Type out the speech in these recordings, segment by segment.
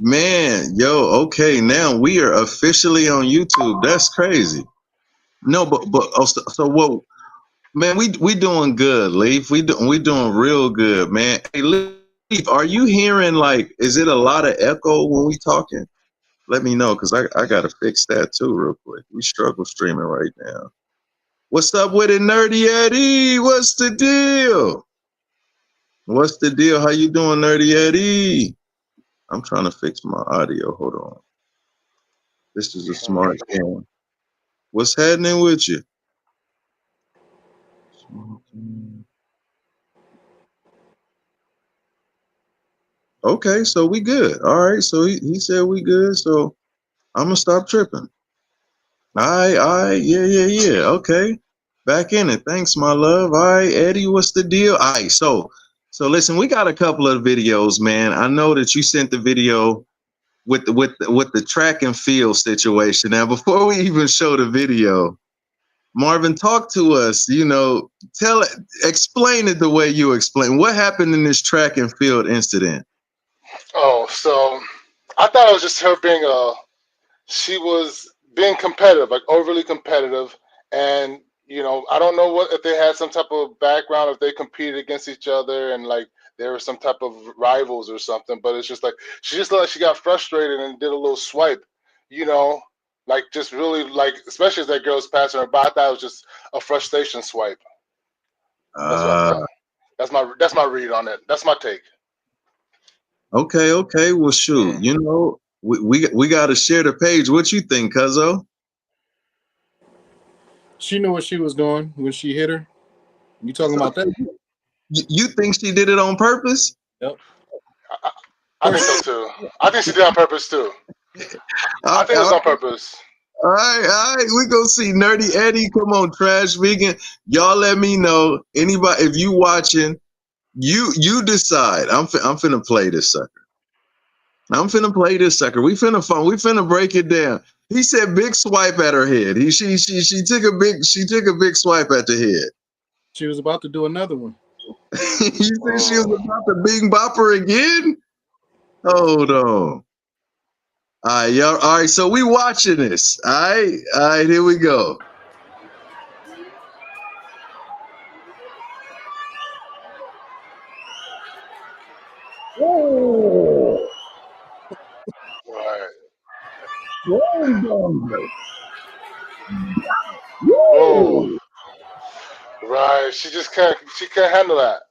Man, yo, okay, now we are officially on YouTube. That's crazy. No, but so what? Man, we doing good, Leaf. We doing real good, man. Hey, Leaf, are you hearing like? Is it a lot of echo when we talking? Let me know because I gotta fix that too real quick. We struggle streaming right now. What's up with it, Nerdy Eddie? What's the deal? What's the deal? How you doing, Nerdy Eddie? I'm trying to fix my audio. Hold on. This is a smart cam. What's happening with you? Okay, so we good. All right, so he said we good. So I'm gonna stop tripping. All right, yeah. Okay, back in it. Thanks, my love. All right, Eddie, what's the deal? All right, so listen, we got a couple of videos, man. I know that you sent the video with the track and field situation. Now, before we even show the video, Marvin, talk to us. You know, explain it the way you explain. What happened in this track and field incident? Oh, so I thought it was just her being she was being competitive, like overly competitive, and I don't know what if they had some type of background, if they competed against each other, and like there were some type of rivals or something. But it's just like she just looked like she got frustrated and did a little swipe, like just really like, especially as that girl's passing her by. I thought it was just a frustration swipe. That's what I thought. That's my read on it. That's my take. Okay. Well, shoot, we got to share the page. What you think, Cuzzo? She knew what she was doing when she hit her. You talking about that? You think she did it on purpose? Yep. I think so too. I think she did it on purpose too. I think it was on purpose. All right. We gonna see Nerdy Eddie. Come on, Trash Vegan. Y'all let me know. Anybody, if you watching, you decide. I'm finna play this sucker. We finna break it down. He said big swipe at her head. She took a big swipe at the head. She was about to do another one. You think she was about to bing bop her again? Hold on. All right, y'all. All right, so we watching this. All right, here we go. Oh. Right. Whoa. Right. She can't handle that.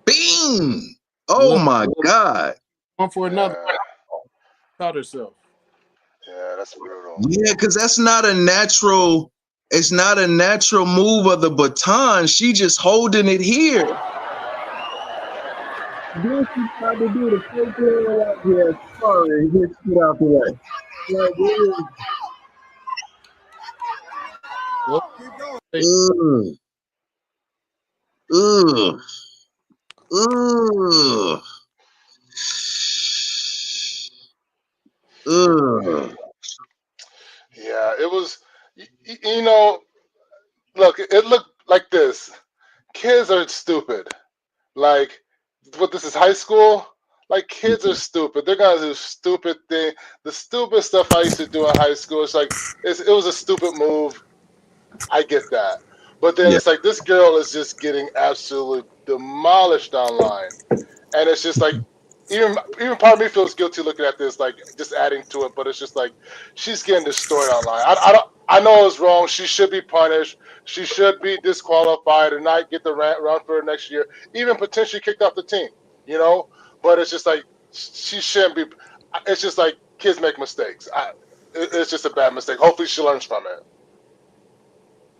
Bing. Oh my God. One for another. Caught herself. Yeah, that's brutal. Yeah, because that's not a natural. It's not a natural move of the baton. She just holding it here. Then she tried to do the fake little out here. Sorry, hit it out the way. Like, Yeah, it was. Look, it looked like this. Kids are stupid. Like, what this is high school? Like, kids are stupid. They're gonna do stupid thing. The stupid stuff I used to do in high school. It's like it was a stupid move. I get that, but then it's like this girl is just getting absolutely demolished online, and it's just like even part of me feels guilty looking at this, like just adding to it. But it's just like she's getting destroyed online. I know it's wrong. She should be punished. She should be disqualified and not get the run for next year, even potentially kicked off the team. But it's just like she shouldn't be. It's just like kids make mistakes. It's just a bad mistake. Hopefully she learns from it.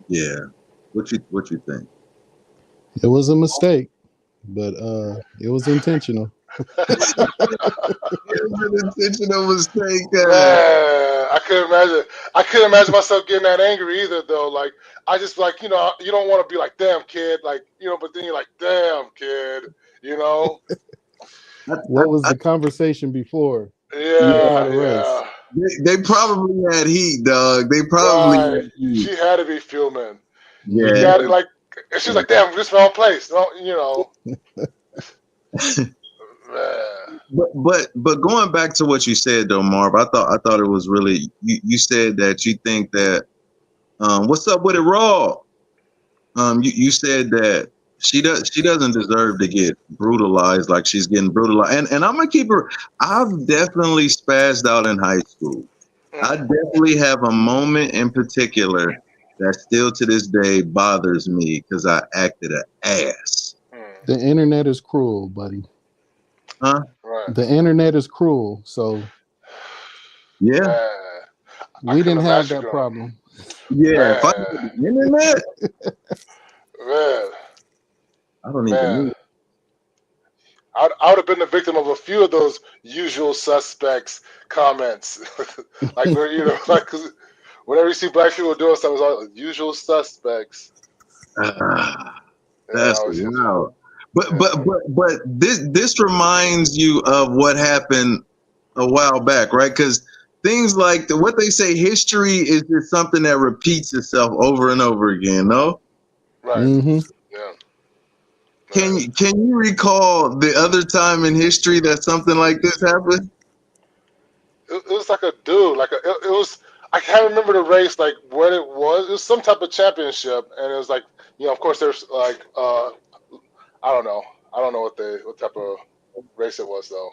Yeah. What you think? It was a mistake, but it was intentional. It was an intentional mistake. I couldn't imagine myself getting that angry either, though. Like, I just like, you don't want to be like, damn kid, like, but then you're like, damn kid, What was the conversation before? Yeah. They probably had heat, dog. They probably had heat. She had to be fuming. Yeah. Like, she's like, damn, this wrong place. But going back to what you said though, Marv, I thought it was really you said that you think that what's up with it, Raw? You said that she doesn't deserve to get brutalized like she's getting brutalized. And I'm gonna keep her. I've definitely spazzed out in high school. I definitely have a moment in particular that still to this day bothers me because I acted an ass. The internet is cruel, buddy. Huh? Right. The internet is cruel, so Yeah. Man, I we couldn't didn't have imagine that growing. problem. Yeah. If I Man, had the internet, man, I don't even man. need it. I would have been the victim of a few of those usual suspects comments. Like, like, 'cause whenever you see black people doing something, it's all usual suspects. Yeah, That's always hits you. wild. But Yeah. but but but this reminds you of what happened a while back, right? Because things like what they say, history is just something that repeats itself over and over again. No, Right. Mm-hmm. Yeah. Man. can you recall the other time in history that something like this happened? It was like a dude, it was. I can't remember the race, like what it was. It was some type of championship, and it was like, of course, there's like, I don't know, what type of race it was though.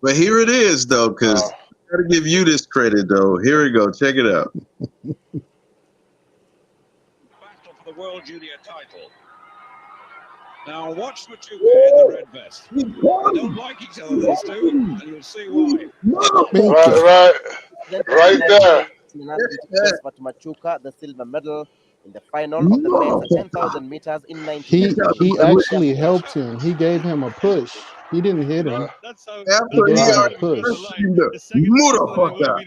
But here it is, though, because I gotta give you this credit, though. Here we go. Check it out. Battle for the World Junior title. Now watch the two men in the red vest. They don't like each other, these two, and you'll see why. Right there. But Machuca the silver medal in the final of the men's 10,000 meters in 1980. He actually helped him. He gave him a push. He didn't hit him. That's how, He After gave he him a already push. pushed him, motherfucker.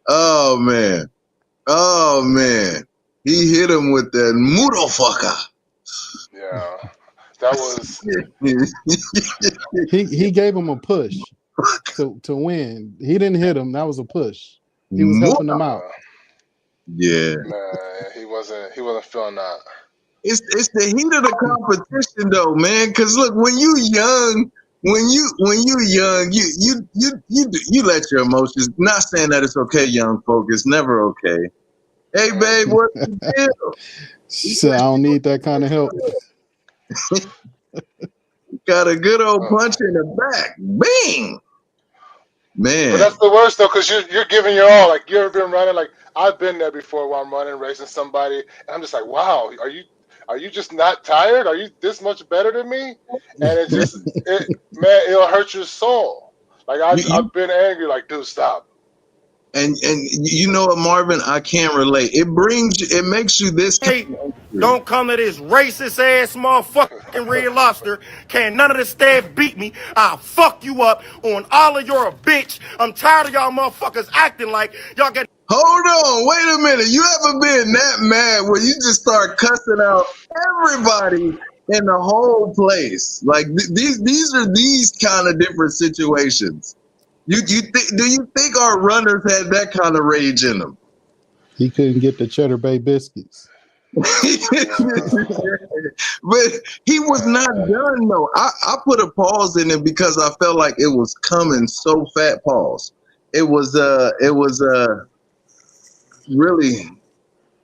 Oh man. Oh man. He hit him with that motherfucker. Yeah. That was. He gave him a push to win. He didn't hit him. That was a push. He was helping him out. Yeah. Man, he wasn't feeling that. It's the heat of the competition though, man. Cause look, when you young, you let your emotions. Not saying that it's okay, young folk. It's never okay. Hey, babe, what's the deal? She said, I don't need that kind of help. Got a good old punch in the back. Bing! Man. But that's the worst though, because you're giving your all. Like, you ever been running? Like, I've been there before while I'm running, racing somebody, and I'm just like, wow, are you just not tired? Are you this much better than me? And man, it'll hurt your soul. Like, I've been angry, like, dude, stop. And you know what, Marvin? I can't relate. It makes you this. Hey, don't come to this racist ass motherfucking Red Lobster. Can't none of this staff beat me. I'll fuck you up on all of your bitch. I'm tired of y'all motherfuckers acting like y'all get. Hold on, wait a minute. You ever been that mad where you just start cussing out everybody in the whole place? Like these are these kind of different situations. Do you think our runners had that kind of rage in them? He couldn't get the Cheddar Bay biscuits. But he was not done though. I put a pause in it because I felt like it was coming so fat. Pause. It was really.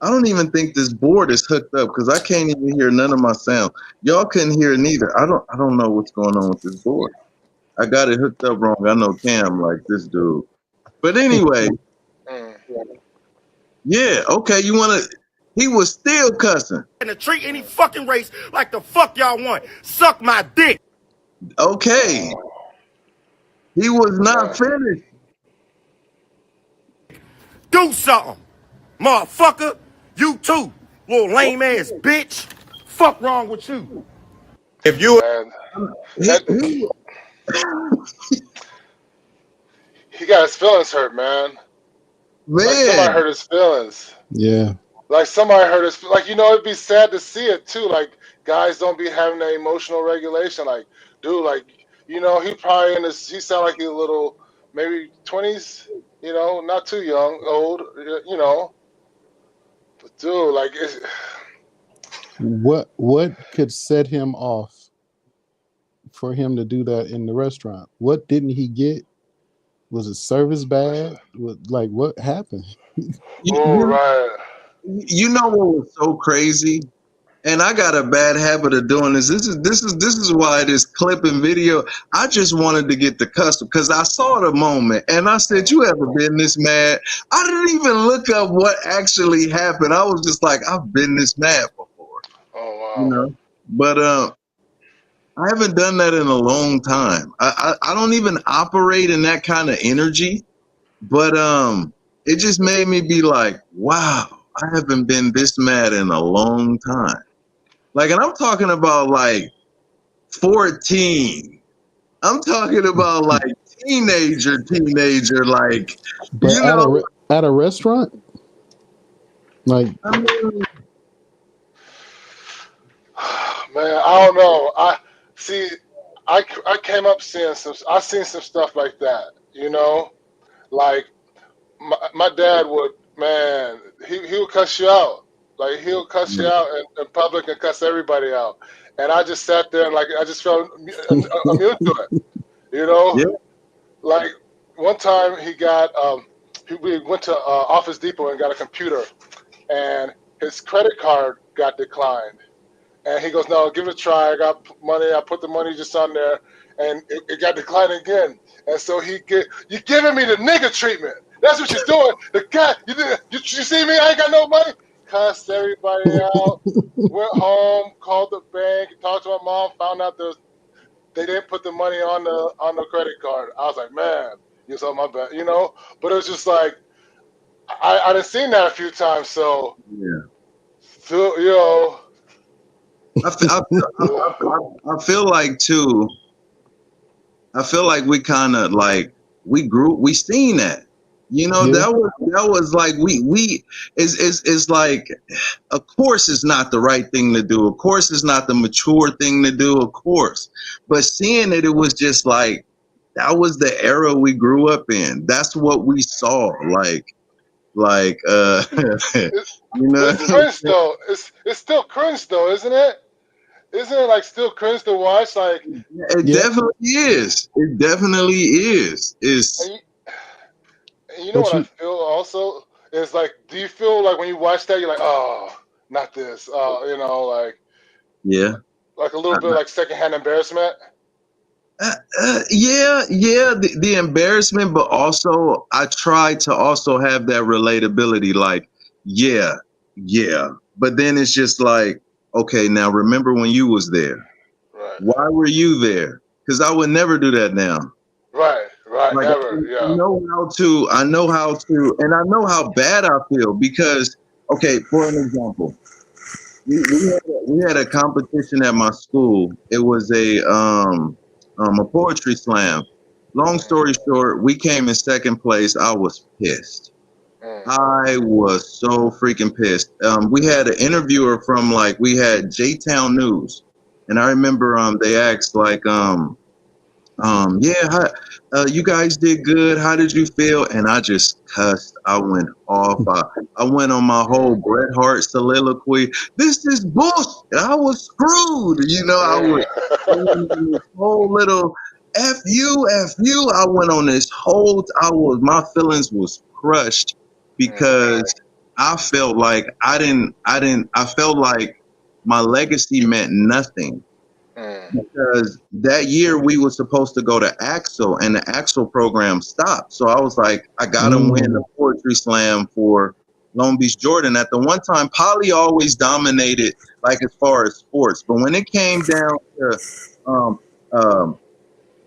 I don't even think this board is hooked up because I can't even hear none of my sound. Y'all couldn't hear it neither. I don't know what's going on with this board. I got it hooked up wrong. I know Cam like this dude. But anyway, yeah, okay, he was still cussing. And to treat any fucking race like the fuck y'all want. Suck my dick. Okay. He was not finished. Do something. Motherfucker. You too. Little lame ass bitch. Fuck wrong with you. If you he got his feelings hurt, man. Man. Like, somebody hurt his feelings. Yeah. Like, somebody hurt his, like, it'd be sad to see it too. Like, guys don't be having that emotional regulation. Like, dude, like, he probably he sound like he's a little, maybe 20s, not too young, old, But dude, like, What could set him off for him to do that in the restaurant? What didn't he get? Was it service bad? Like what happened? Oh, right. You know what was so crazy? And I got a bad habit of doing this. This is why this clip and video. I just wanted to get the custom because I saw the moment and I said, "You ever been this mad?" I didn't even look up what actually happened. I was just like, "I've been this mad before," Oh, you wow. know. But I haven't done that in a long time. I don't even operate in that kind of energy. But it just made me be like, "Wow, I haven't been this mad in a long time." Like, and I'm talking about like 14. I'm talking about like teenager, like, But you know, at a restaurant, like I mean, Man, I don't know. I came up seeing I seen some stuff like that. Like my dad would, man, he would cuss you out. Like he would cuss you out in public and cuss everybody out. And I just sat there and like I just felt immune to it. You know, yeah, like one time we went to Office Depot and got a computer, and his credit card got declined. And he goes, "No, give it a try. I got money. I put the money just on there, and it got declined again." And so you're giving me the nigga treatment. That's what you're doing. The guy, you see me? I ain't got no money. Cussed everybody out. Went home, called the bank, talked to my mom, found out they didn't put the money on the credit card. I was like, man, you saw my bad, But it was just like I done seen that a few times, so yeah. I feel like too. I feel like we kind of like we seen that. You know, yeah, that was like we is like, of course it's not the right thing to do. Of course it's not the mature thing to do, of course. But seeing it was just like that was the era we grew up in. That's what we saw. Like you know. It's cringe though. It's still cringe though, isn't it? Isn't it like still cringe to watch? Like, It yeah. definitely is. It definitely is. It's and you know But what I you, feel also is like, do you feel like when you watch that, you're like, oh, not this, yeah. like a little bit like secondhand embarrassment? Yeah, the embarrassment, but also I try to also have that relatability, like, yeah. But then it's just like, okay, now remember when you was there. Right, Why were you there? Because I would never do that now. right, Like never, yeah. I know how to, and I know how bad I feel because, okay, for an example, we had a competition at my school. It was a poetry slam. Long story short, we came in second place. I was pissed. Mm. I was so freaking pissed. We had an interviewer from we had J-Town News, and I remember they asked yeah, you guys did good. How did you feel? And I just cussed. I went off. I went on my whole Bret Hart soliloquy. This is bullshit. I was screwed. I went on this whole little F you, F you. I went on this whole, my feelings was crushed because I felt like I felt like my legacy meant nothing. Because that year we were supposed to go to Axel and the Axel program stopped. So I was like, I gotta win the poetry slam for Long Beach Jordan. At the one time, Poly always dominated as far as sports. But when it came down to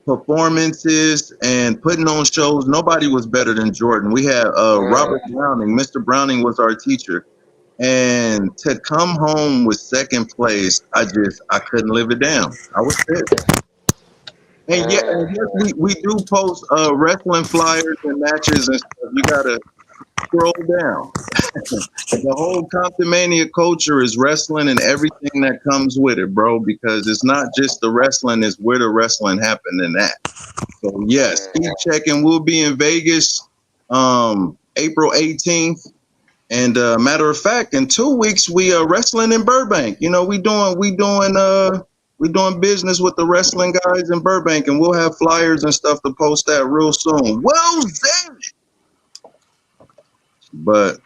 performances and putting on shows, nobody was better than Jordan. We had Robert Browning. Mr. Browning was our teacher. And to come home with second place, I couldn't live it down. I was pissed. And yes, we do post wrestling flyers and matches and stuff. You gotta scroll down. The whole Comptonmania culture is wrestling and everything that comes with it, bro. Because it's not just the wrestling; it's where the wrestling happened in that. So yes, keep checking. We'll be in Vegas, April 18th. And matter of fact, in 2 weeks we are wrestling in Burbank. You know, we doing business with the wrestling guys in Burbank, and we'll have flyers and stuff to post that real soon. Well, then, but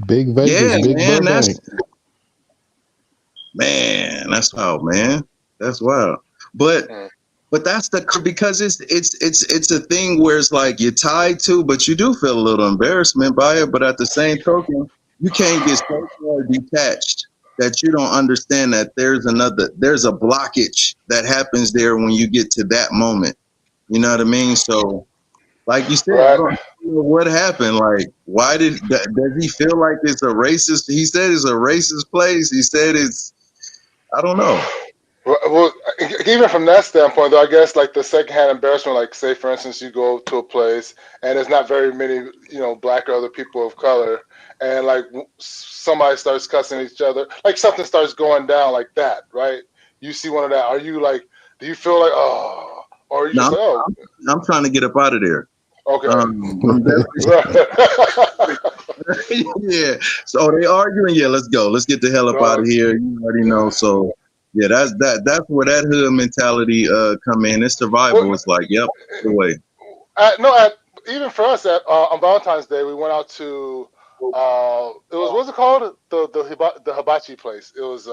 Big Vegas, yeah, big man, Burbank. that's wild, man. That's wild. But that's because it's a thing where it's like you're tied to, but you do feel a little embarrassment by it. But at the same token, you can't get so far detached that you don't understand that there's a blockage that happens there when you get to that moment. You know what I mean? So, like you said, I Right. don't know what happened. Like, why does he feel like it's a racist? He said it's a racist place. He said it's, I don't know. Well, even from that standpoint, though, I guess like the secondhand embarrassment, like say for instance, you go to a place and there's not very many, black or other people of color, and like somebody starts cussing each other, like something starts going down like that, right? You see one of that. Are you like, do you feel like, oh, or are you No, just like, oh, I'm trying to get up out of there. okay, I'm definitely, yeah. So they arguing. Yeah, let's go. Let's get the hell up out of here. You already know. So yeah, that's where that hood mentality come in. It's survival. well, It's like, yep, the way. even for us on Valentine's Day, we went out to it was what's it called, the hibachi place. It was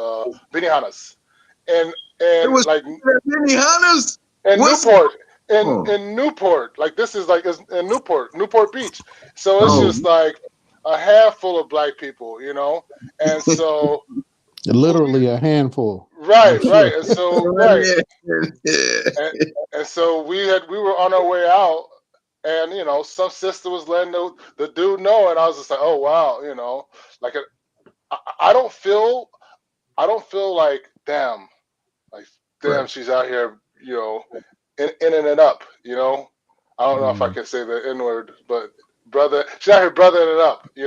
Benihana's, and It was like Benihana's. in What's Newport, oh, in Newport, like this is like it's in Newport Beach. So it's oh. just like a handful of black people, and so Literally a handful. right, I'm sure. and so and, and so we were on our way out, and some sister was letting the dude know, and I was just like, oh wow, like I don't feel like like damn, Right. she's out here, in and up, I don't know if I Mm. can say the N word, but brother, she's out here brothering it up, and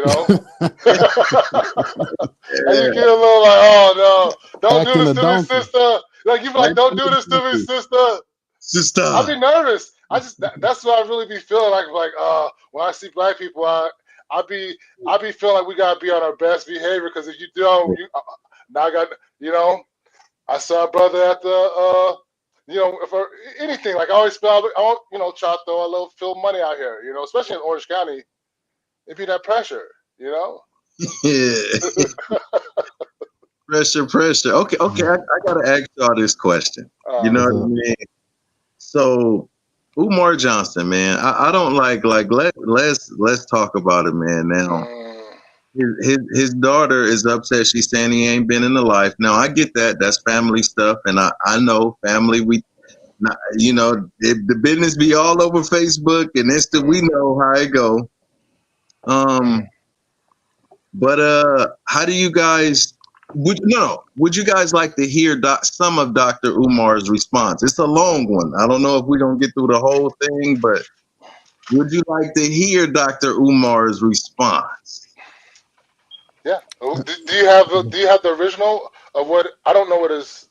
you get a little like, oh no, don't do Acting this a to me, donkey. sister. Like you be like, don't do this to me, sister. I Sister. be nervous. That's what I really be feeling like when I see black people, I be feeling like we gotta be on our best behavior, because if you don't, you now I got I saw a brother at the for anything, like I always spell, try to throw a little fill money out here, especially in Orange County. It be that pressure, Yeah. Pressure. Okay. I gotta ask y'all this question. You know uh, What's what I up? mean? So Umar Johnson, man, I don't let's talk about it, man. Now mm, his daughter is upset. She's saying he ain't been in the life. Now I get that. That's family stuff, and I know family. We, not, the business be all over Facebook and Insta. We know how it go. mm. Um, but how do you guys? Would you guys like to hear some of Dr. Umar's response? It's a long one. I don't know if we're gonna get through the whole thing, but would you like to hear Dr. Umar's response? Yeah. Do you have the original of what, I don't know what his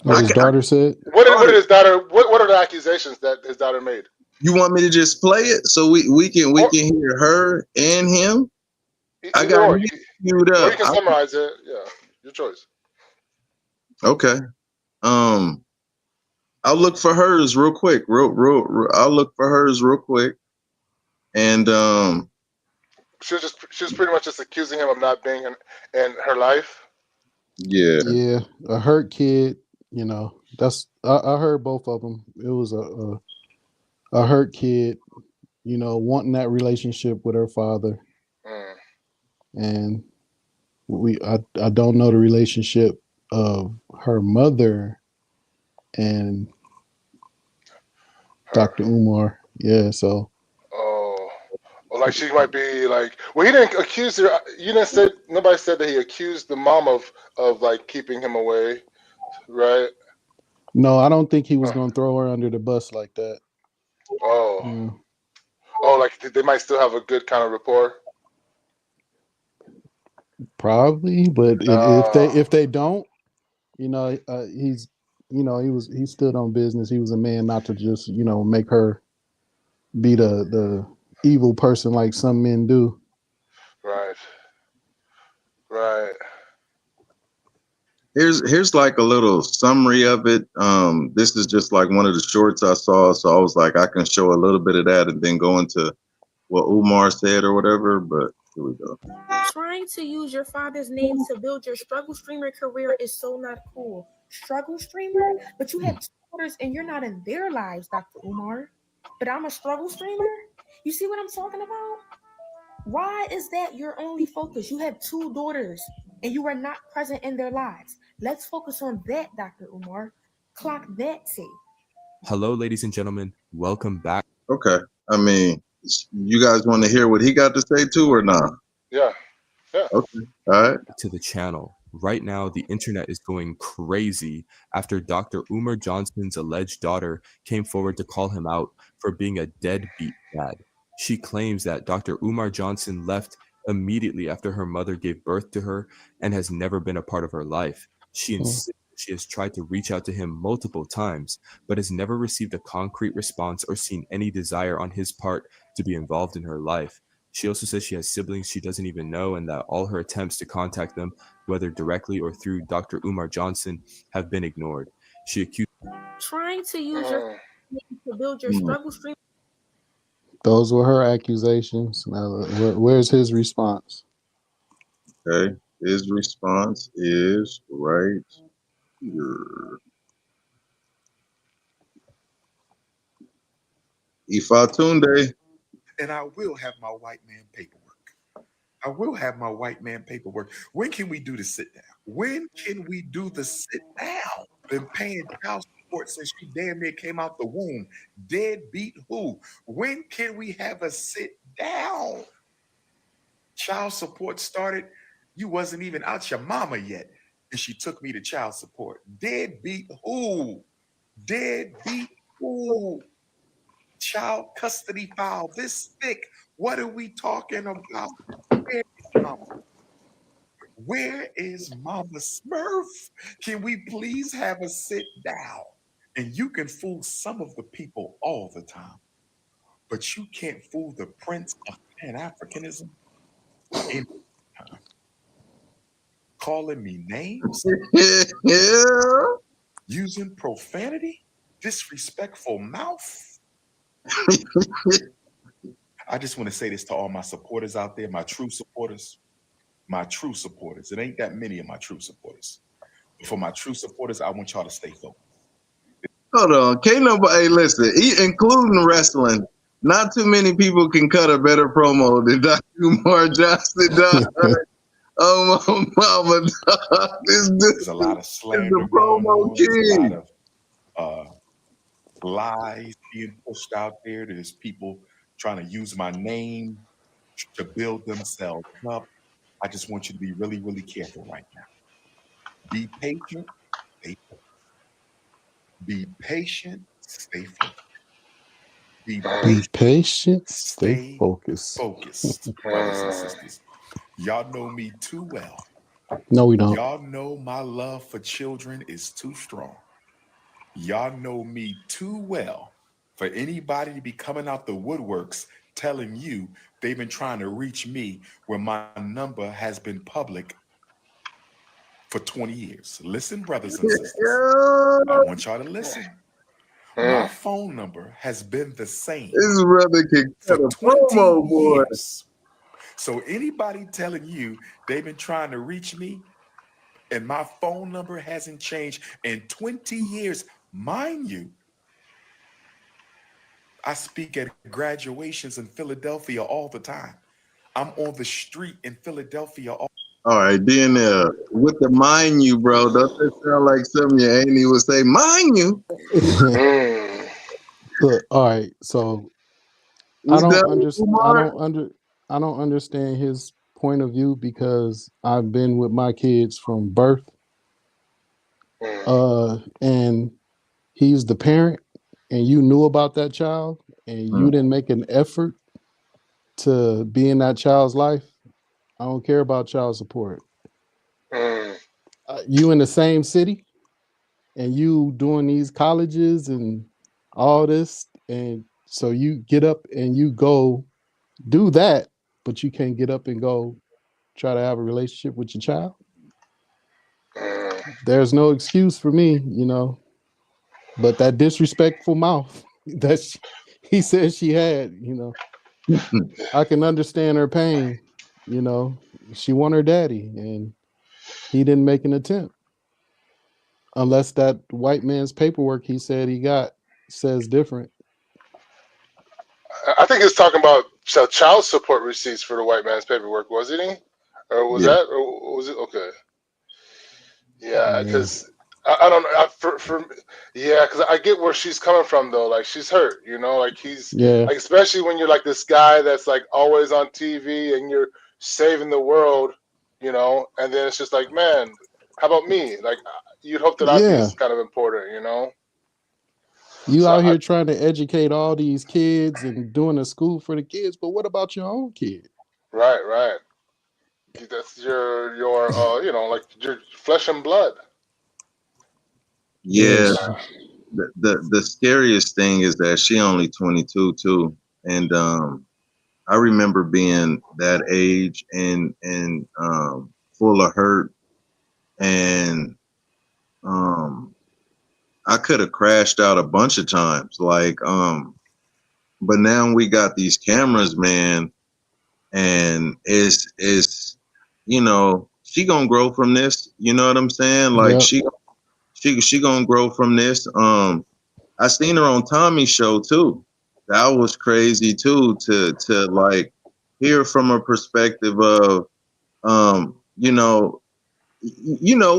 What his daughter said? what his daughter, what are the accusations that his daughter made? You want me to just play it so we Or can hear her and him? I either got or, him queued or you up. can summarize it. Yeah, your choice. Okay. Um, I'll look for hers real quick. I'll look for hers real quick. And She was pretty much just accusing him of not being in her life. yeah, Yeah, a hurt kid. That's I heard both of them. It was a hurt kid. Wanting that relationship with her father, Mm. and I don't know the relationship of her mother and Her. Dr. Umar. Yeah, so Oh. Well, like she might be like. Well, he didn't accuse her. You didn't say, nobody said that he accused the mom of like keeping him away, right? no, I don't think he was Huh. gonna throw her under the bus like that. Oh. Yeah, Oh, like they might still have a good kind of rapport. probably, but Uh, if they don't, he's he stood on business. He was a man not to just make her be the evil person like some men do. Here's like a little summary of it. This is just like one of the shorts I saw, so I was like, I can show a little bit of that and then go into what Umar said or whatever. But here we go. Trying to use your father's name to build your struggle streamer career is so not cool. Struggle streamer? But you have two daughters and you're not in their lives, Dr. Umar. But I'm a struggle streamer? You see what I'm talking about? Why is that your only focus? You have two daughters and you are not present in their lives. Let's focus on that, Dr. Umar. Clock that tape. Hello, ladies and gentlemen. Welcome back. Okay. I mean, you guys want to hear what he got to say too, or not? Yeah. Okay. All right. To the channel. Right now, the internet is going crazy after Dr. Umar Johnson's alleged daughter came forward to call him out for being a deadbeat dad. She claims that Dr. Umar Johnson left immediately after her mother gave birth to her and has never been a part of her life. She insists she has tried to reach out to him multiple times, but has never received a concrete response or seen any desire on his part to be involved in her life. She also says she has siblings she doesn't even know and that all her attempts to contact them, whether directly or through Dr. Umar Johnson, have been ignored. She accused Trying to use your name to build your struggle streamer. Those were her accusations. Now, where's his response? Okay. His response is right here. Ifatunde. And I will have my white man paperwork. I will have my white man paperwork. When can we do the sit down? When can we do the sit down? Been paying child support since she damn near came out the womb. Deadbeat who? When can we have a sit down? Child support started. You wasn't even out your mama yet. And she took me to child support. Deadbeat who? Deadbeat who? Child custody file this thick. What are we talking about? Where is Mama Smurf? Can we please have a sit down? And you can fool some of the people all the time, but you can't fool the prince of Pan-Africanism any time. Calling me names, Yeah. using profanity, disrespectful mouth. I just want to say this to all my supporters out there, my true supporters. My true supporters. It ain't that many of my true supporters. But for my true supporters, I want y'all to stay focused. Hold on. Can't nobody, hey, listen, including wrestling, not too many people can cut a better promo than Dr. Umar Johnson, dog. Oh, my mama, dog. There's a lot of slander the going promo on. There's a king. lot of lies being pushed out there. There's people trying to use my name to build themselves up. I just want you to be really, really careful right now. Be patient, stay focused. Be patient, stay focused. Be patient, stay focused. Focused, brothers and sisters. Y'all know me too well. No, we don't. Y'all know my love for children is too strong. Y'all know me too well for anybody to be coming out the woodworks telling you they've been trying to reach me when my number has been public for 20 years. Listen, brothers and sisters, I want y'all to listen. My phone number has been the same This brother can cut for a 20 promo, boy. years. So anybody telling you they've been trying to reach me and my phone number hasn't changed in 20 years, mind you, I speak at graduations in Philadelphia all the time. I'm on the street in Philadelphia all right, then with the mind you, bro, doesn't that sound like something your auntie would say? Mind you. Look, all right, so I don't understand his point of view because I've been with my kids from birth. And he's the parent and you knew about that child and you didn't make an effort to be in that child's life. I don't care about child support. You in the same city and you doing these colleges and all this, and so you get up and you go do that, but you can't get up and go try to have a relationship with your child. there's no excuse for me, you know. But that disrespectful mouth that he said she had, you know, I can understand her pain. You know, she want her daddy, and he didn't make an attempt. Unless that white man's paperwork he said he got says different. I think he's talking about child support receipts for the white man's paperwork, wasn't he? Or was Yeah. that? Or was it okay? Yeah, Yeah, because I don't know. Yeah, because I get where she's coming from though. Like she's hurt, you know. Like he's yeah, like, especially when you're like this guy that's like always on TV and you're saving the world, you know. And then it's just like, man, how about me? Like you'd hope that I'd be yeah. as kind of important, you know. You So out here trying to educate all these kids and doing a school for the kids, but what about your own kid? right, right. That's your you know, like your flesh and blood. Yeah. Yes. The scariest thing is that she only 22 too, and I remember being that age and full of hurt, and um, I could have crashed out a bunch of times. But now we got these cameras, man, and it's you know she gonna grow from this. You know what I'm saying? Like Yep. she gonna grow from this. I seen her on Tommy's show too. That was crazy too to like hear from a perspective of you know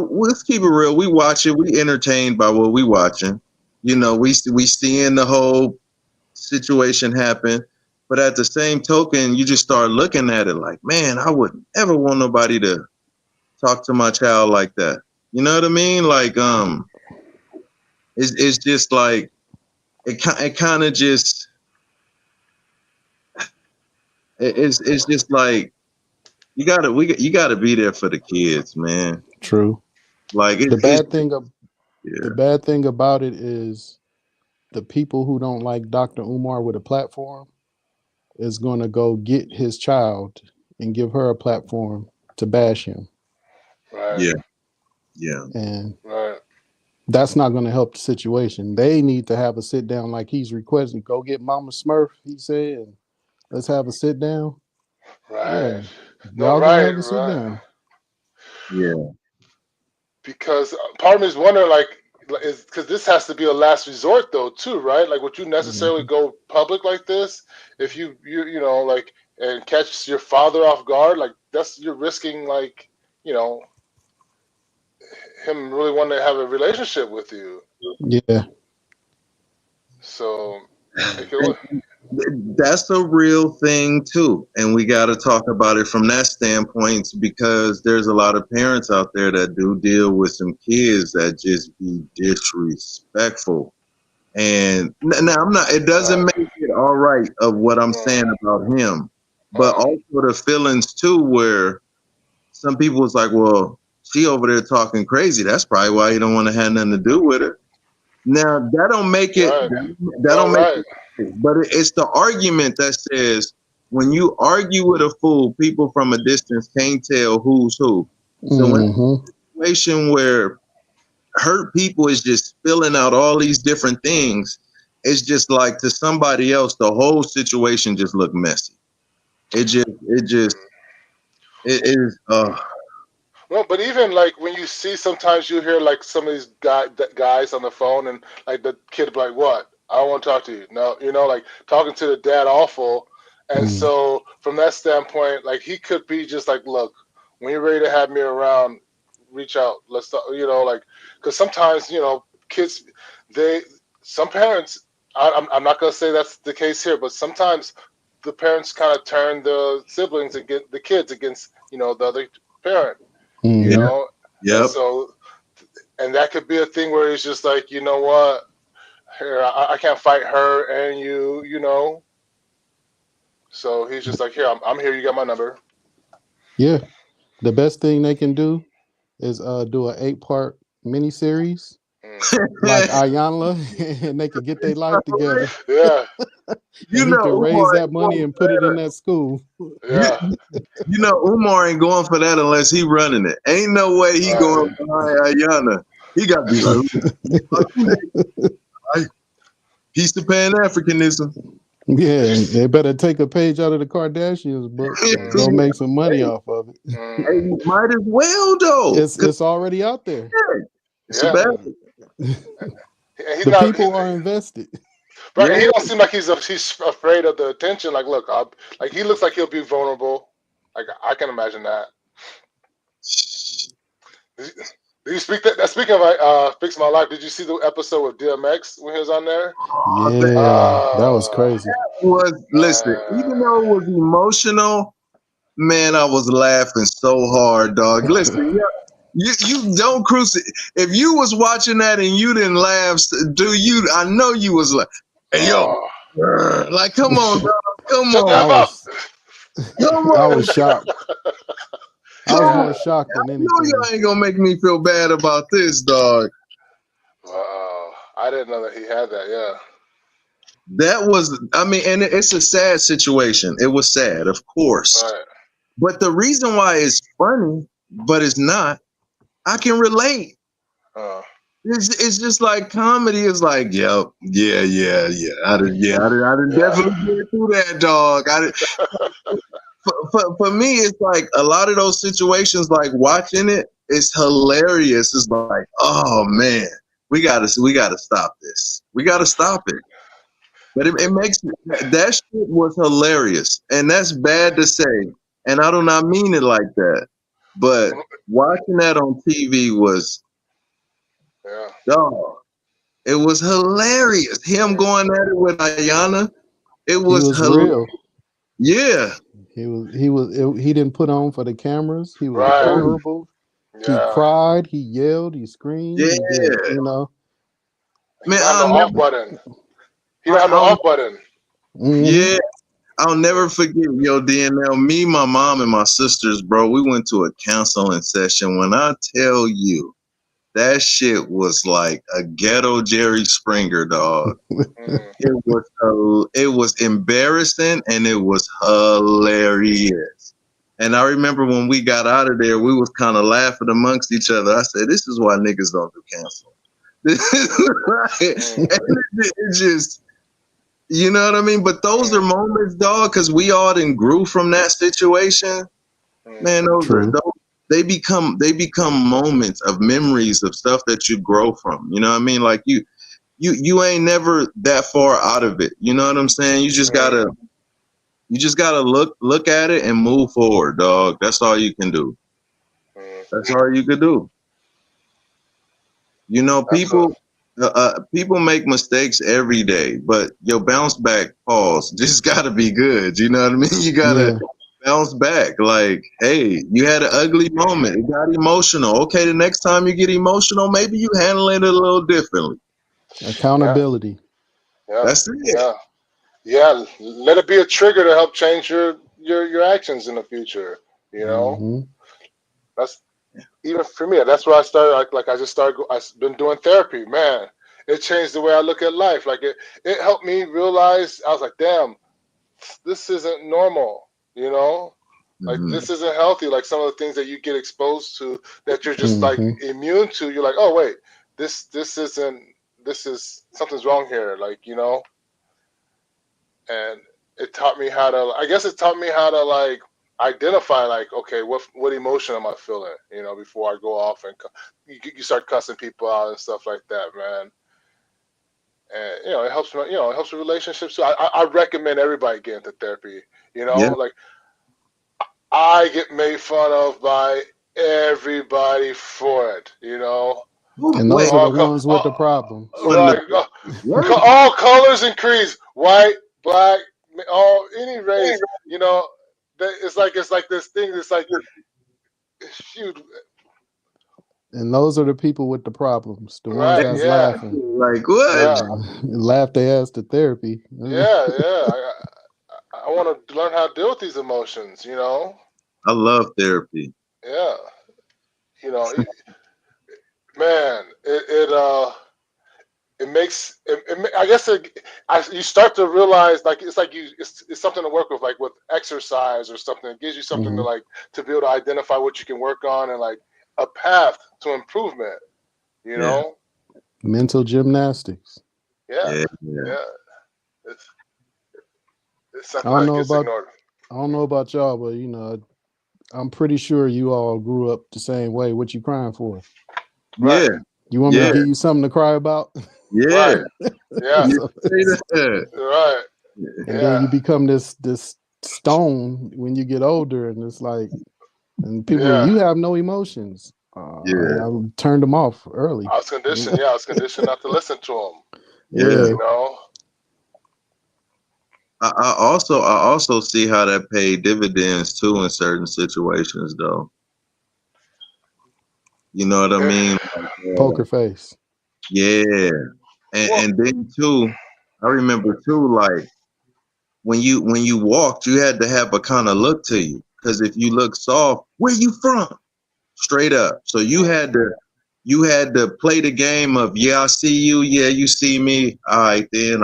let's keep it real. We watch it. We entertained by what we watching. You know, we seeing the whole situation happen, but at the same token, you just start looking at it like, man, I would never want nobody to talk to my child like that. You know what I mean? Like, it's just like it kind of just it's just like you gotta be there for the kids, man. True. Like The it's bad thing the yeah. bad thing about it is the people who don't like Dr. Umar with a platform is going to go get his child and give her a platform to bash him. Right, Yeah, yeah, And right, that's not going to help the situation. They need to have a sit down like he's requesting. Go get Mama Smurf, he said, and let's have a sit down. right. Yeah. No, Y'all gonna right, have a sit right. down. yeah. Because part of me is wondering, like, is because this has to be a last resort, though, too, right? Like, would you necessarily Mhm. go public like this if you know, like, and catch your father off guard? Like, that's you're risking, like, you know, him really wanting to have a relationship with you. Yeah. So it could. That's a real thing too, and we got to talk about it from that standpoint because there's a lot of parents out there that do deal with some kids that just be disrespectful. And now I'm not. It doesn't Right. make it all right of what I'm Uh, saying about him, but uh, also the feelings too, where some people was like, "Well, she over there talking crazy. That's probably why he don't want to have nothing to do with her." Now that don't make it. right. That No, don't make right. it. But it's the argument that says when you argue with a fool, people from a distance can't tell who's who. So in Hmm. a situation where hurt people is just spilling out all these different things, it's just like to somebody else, the whole situation just look messy. It is. No, but even like when you see, sometimes you hear like some of these guys on the phone, and like the kid be like, "What? I don't want to talk to you." No, you know, like talking to the dad awful. And Mm. so from that standpoint, like he could be just like, "Look, when you're ready to have me around, reach out. Let's talk." You know, like because sometimes you know kids, they some parents. I'm not gonna say that's the case here, but sometimes the parents kind of turn the siblings against the kids against the other parent, you Yeah. Hmm. know. And Yep. so and that could be a thing where he's just like, you know what, here I can't fight her and you know. So he's just like, here, I'm here, you got my number. Yeah. The best thing they can do is do an 8-part miniseries like Ayanla, and they could get their life together. Yeah. You And he could know, raise Umar that ain't money going and for put it in that. that school. Yeah. You know, Umar ain't going for that unless he running it. Ain't no way he Right. going behind Ayana. He got to be like, piece of Pan Africanism. Yeah, they better take a page out of the Kardashians' book and go make some money off of it. Hey, might as well though. It's already out there. It's a Yeah. bad. And he's The not. people are invested. Right, and Yeah. he don't seem like he's afraid of the attention. Like, look, like he looks like he'll be vulnerable. Like I can imagine that. Did you speak that? Speaking of Fix My Life, did you see the episode with DMX when he was on there? Yeah, that was crazy. Listen, even though it was emotional, man, I was laughing so hard, dog. Listen, yeah, you don't crucify. If you was watching that and you didn't laugh, I know you was like, hey yo, like come on, dog, come Shut I them on, up. was come I on, was shocked. I was come more on. shocked I than know anything. y'all ain't gonna make me feel bad about this, dog. Wow, I didn't know that he had that. Yeah. That was, I mean, and it's a sad situation. It was sad, of course. Right. But the reason why it's funny, but it's not, I can relate. It's just like comedy is like, yo, yeah. I didn't Yeah. definitely get through that, dog. For me, it's like a lot of those situations, like watching it, it's hilarious. It's like, oh man, we gotta stop this. We gotta stop it. But it makes that shit was hilarious, and that's bad to say, and I do not mean it like that. But watching that on TV was, Yeah. dog. It was hilarious. Him going at it with Ayana, it He was was hilarious. real. Yeah. He didn't put on for the cameras. He was Right. vulnerable. He Yeah. cried, he yelled, he screamed, Yeah. he did, He Man, don't have no off button. He don't have no I'll off button. Mhm. yeah, I'll never forget, yo, DNL. Me, my mom, and my sisters, bro. We went to a counseling session. When I tell you, that shit was like a ghetto Jerry Springer, dog. It was embarrassing and it was hilarious. And I remember when we got out of there, we was kind of laughing amongst each other. I said, "This is why niggas don't do cancel." And it just, you know what I mean? But those are moments, dog, because we all done grew from that situation. Man, True. they become moments of memories of stuff that you grow from. You know what I mean? Like you ain't never that far out of it. You know what I'm saying? You just gotta look at it and move forward, dog. That's all you can do. That's all you could do. You know, people make mistakes every day, but your bounce back pause just gotta be good. You know what I mean? You gotta Yeah. bounce back. Like, hey, you had an ugly moment. It got emotional. Okay, the next time you get emotional, maybe you handle it a little differently. Accountability. Yeah. That's it. Yeah. Yeah. Let it be a trigger to help change your actions in the future. You know, Hmm. that's even for me. That's where I started. Like I just started. I've been doing therapy. Man, it changed the way I look at life. Like it helped me realize. I was like, damn, this isn't normal. You know, like Mhm. this isn't healthy. Like some of the things that you get exposed to that you're just like Hmm. immune to. You're like, oh wait, this isn't. This is something's wrong here. Like and it taught me how to. I guess it taught me how to like identify like, okay, what emotion am I feeling? Before I go off and you start cussing people out and stuff like that, man. And it helps me. It helps with relationships too. I recommend everybody get into therapy. Yeah. Like I get made fun of by everybody for it. And those Wait, are the All ones with the problems. right, what? all colors and creeds, white, black, all any race. It's like this thing. It's like, shoot, And those are the people with the problems. The ones right? that's Yeah, laughing. Like what? yeah, Laugh their ass to therapy. yeah. I want to learn how to deal with these emotions. I love therapy. Yeah, you know, man. It it makes I guess you start to realize like it's like it's something to work with, like with exercise or something. It gives you something to like to be able to identify what you can work on and like a path to improvement. You know, mental gymnastics. yeah. It's I something don't that know gets about ignored. y'all, but you know, I'm pretty sure you all grew up the same way. What you crying for? Right. Yeah. You want me Yeah. to give you something to cry about? Yeah. Right. Yeah. So it's- Right. and then Yeah. you become this stone when you get older, and it's like, and people, Yeah. you have no emotions. Yeah. I turned them off early. I was conditioned. Yeah, I was conditioned not to listen to him. Yeah. You know. I also see how that paid dividends too in certain situations though. You know what I mean? Poker face. Yeah. Well, And then too, I remember too, like when you walked, you had to have a kind of look to you. Cause if you look soft, where you from? Straight up. So you had to play the game of yeah, I see you, yeah, you see me, all right then.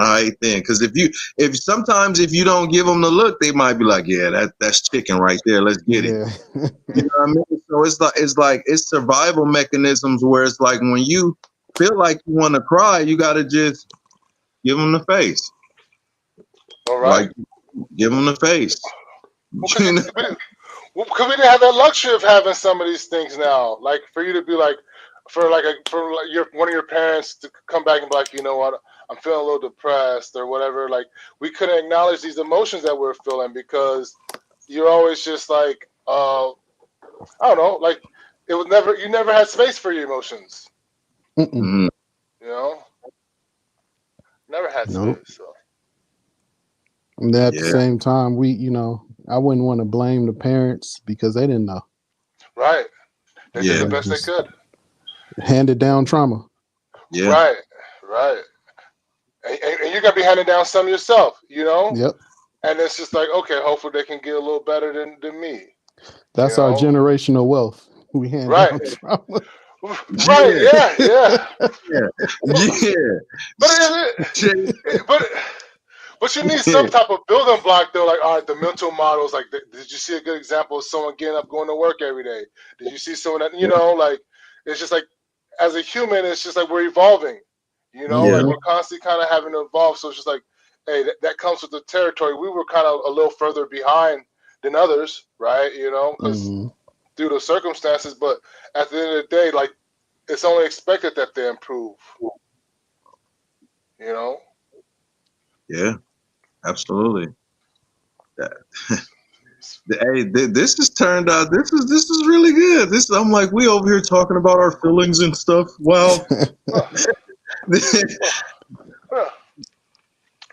Because if sometimes if you don't give them the look, they might be like, yeah, that's chicken right there, let's get it. Yeah. You know what I mean? So it's survival mechanisms where it's like when you feel like you want to cry, you got to just give them the face, all right. like give them the face. Well, because we didn't have that luxury of having some of these things now. Like for you to be like, for your one of your parents to come back and be like, you know what, I'm feeling a little depressed or whatever. Like we couldn't acknowledge these emotions that we're feeling because you're always just like, I don't know, like you never had space for your emotions. Mm-mm. You know, never had Nope. space. So And at the Yeah, same time, I wouldn't want to blame the parents because they didn't know. right, they did yeah, the They best they just could. handed down trauma. yeah, Right, right. And you're gonna be handing down some yourself, you know. Yep. And it's just like, okay, hopefully they can get a little better than me, you That's our know. generational wealth. We hand Right, down trauma. right, yeah, yeah, yeah. yeah, But yeah. but but but you need some type of building block though. Like, all right, the mental models. Like, did you see a good example of someone getting up, going to work every day? Did you see someone that like? It's just like, as a human, it's just like we're evolving. You know, Yeah, like Hmm. we're constantly kind of having to evolve. So it's just like, hey, that comes with the territory. We were kind of a little further behind than others, right? You know, because Hmm. due to circumstances. But at the end of the day, like it's only expected that they improve. You know. yeah, absolutely. That- Hey, this has turned out. This is really good. I'm like we over here talking about our feelings and stuff. Wow. Huh, huh, huh.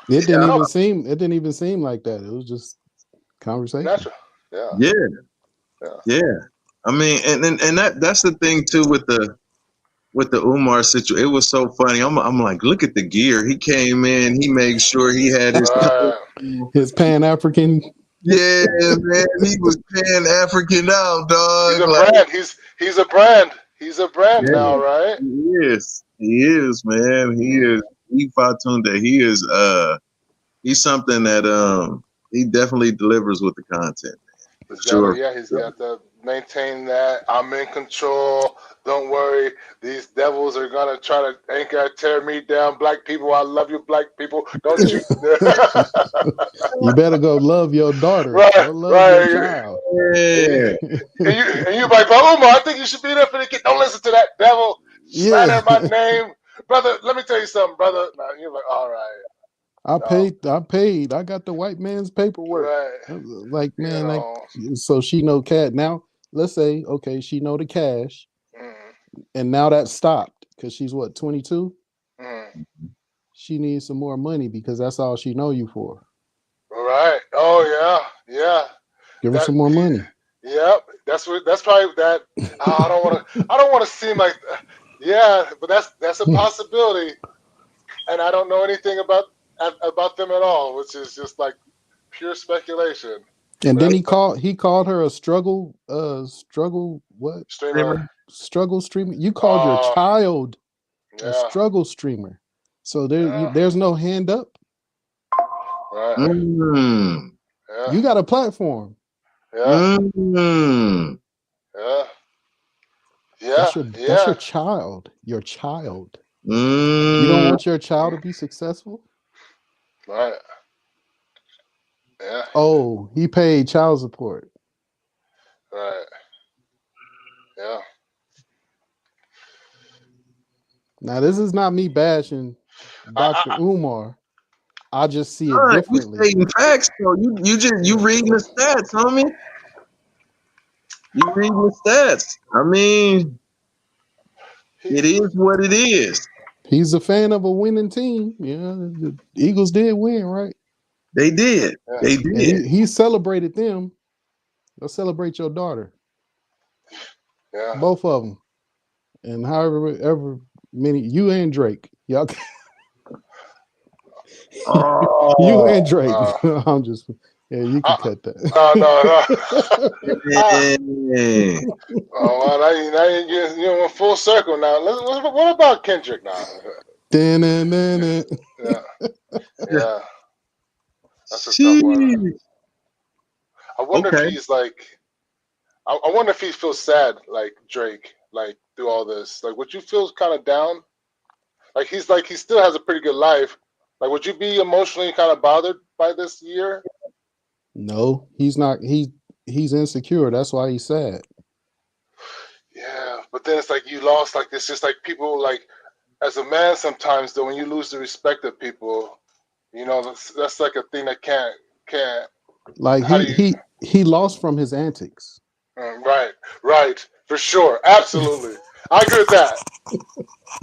It didn't Yeah, even seem. It didn't even seem like that. It was just conversation. Natural. Yeah. yeah, Yeah. yeah. I mean, and that's the thing too with the Umar situation. It was so funny. I'm like, look at the gear. He came in. He made sure he had his. Right. His Pan African. Yeah, man. He was Pan African out, He's dog. a Like, brand. He's a brand. He's a brand yeah, now, right? he is. He is, man. He is. He Fatunde. He is. He's something that he definitely delivers with the content, for He's got sure. to, yeah, he's got to maintain that. I'm in control. Don't worry. These devils are gonna try to tear me down. Black people, I love you, black people. Don't you? You better go love your daughter. Right, Go love your right. child. Yeah, And you like, but Umar, I think you should be there for the kid. Don't listen to that devil Yeah. slander my name, brother. Let me tell you something, brother. Nah, you're like, all right, I no, paid. I paid. I got the white man's paperwork. right, Like, you man, like, know. so she know cash. Now, let's say, okay, she know the cash, Mm, and now that stopped because she's what, 22. mm. She needs some more money because that's all she know you for. All right. Oh yeah, yeah. Give her That. some more money. Yep. That's what. That's probably that. I don't want to. I don't want to seem like. Yeah, but that's a possibility, and I don't know anything about them at all, which is just like pure speculation. And But then that's he called her a struggle what? streamer. Struggle streamer. You called your Oh child a yeah. struggle streamer. So Yeah. there's no hand up. Right. Mm. Yeah. You got a platform. Yeah. Mm. Yeah. Yeah. That's your Yeah. child. Your child. You don't Mm. want your child to be successful? Right. Yeah. Oh, he paid child support. Right. Yeah. Now, this is not me bashing Dr. I, Umar. I just see it Son, you differently. stating facts, though. You reading the stats, homie. You reading the stats. I mean, it is what it is. He's a fan of a winning team. Yeah, the Eagles did win, right? They did. yeah. They And did. he celebrated them. Go celebrate your daughter, Yeah. both of them, and however ever many you and Drake, y'all, you Oh, and Drake. Uh, I'm just, yeah, you can cut no, no, no. that. man. Oh, well, now you're in full circle now. What about Kendrick now? Da-na-na-na. Yeah, yeah, that's a tough one. Sheesh. I wonder if Okay. he's like, I wonder if he feels sad like Drake, like through all this. Like, would you feel kind of down? Like he still has a pretty good life. Like, would you be emotionally kind of bothered by this year? No, he's not. He's insecure. That's why he's sad. Yeah, but then it's like you lost. Like it's just like people like as a man sometimes though when you lose the respect of people, that's like a thing that can't. Like How do you? he lost from his antics. Right, for sure, absolutely. I agree with that.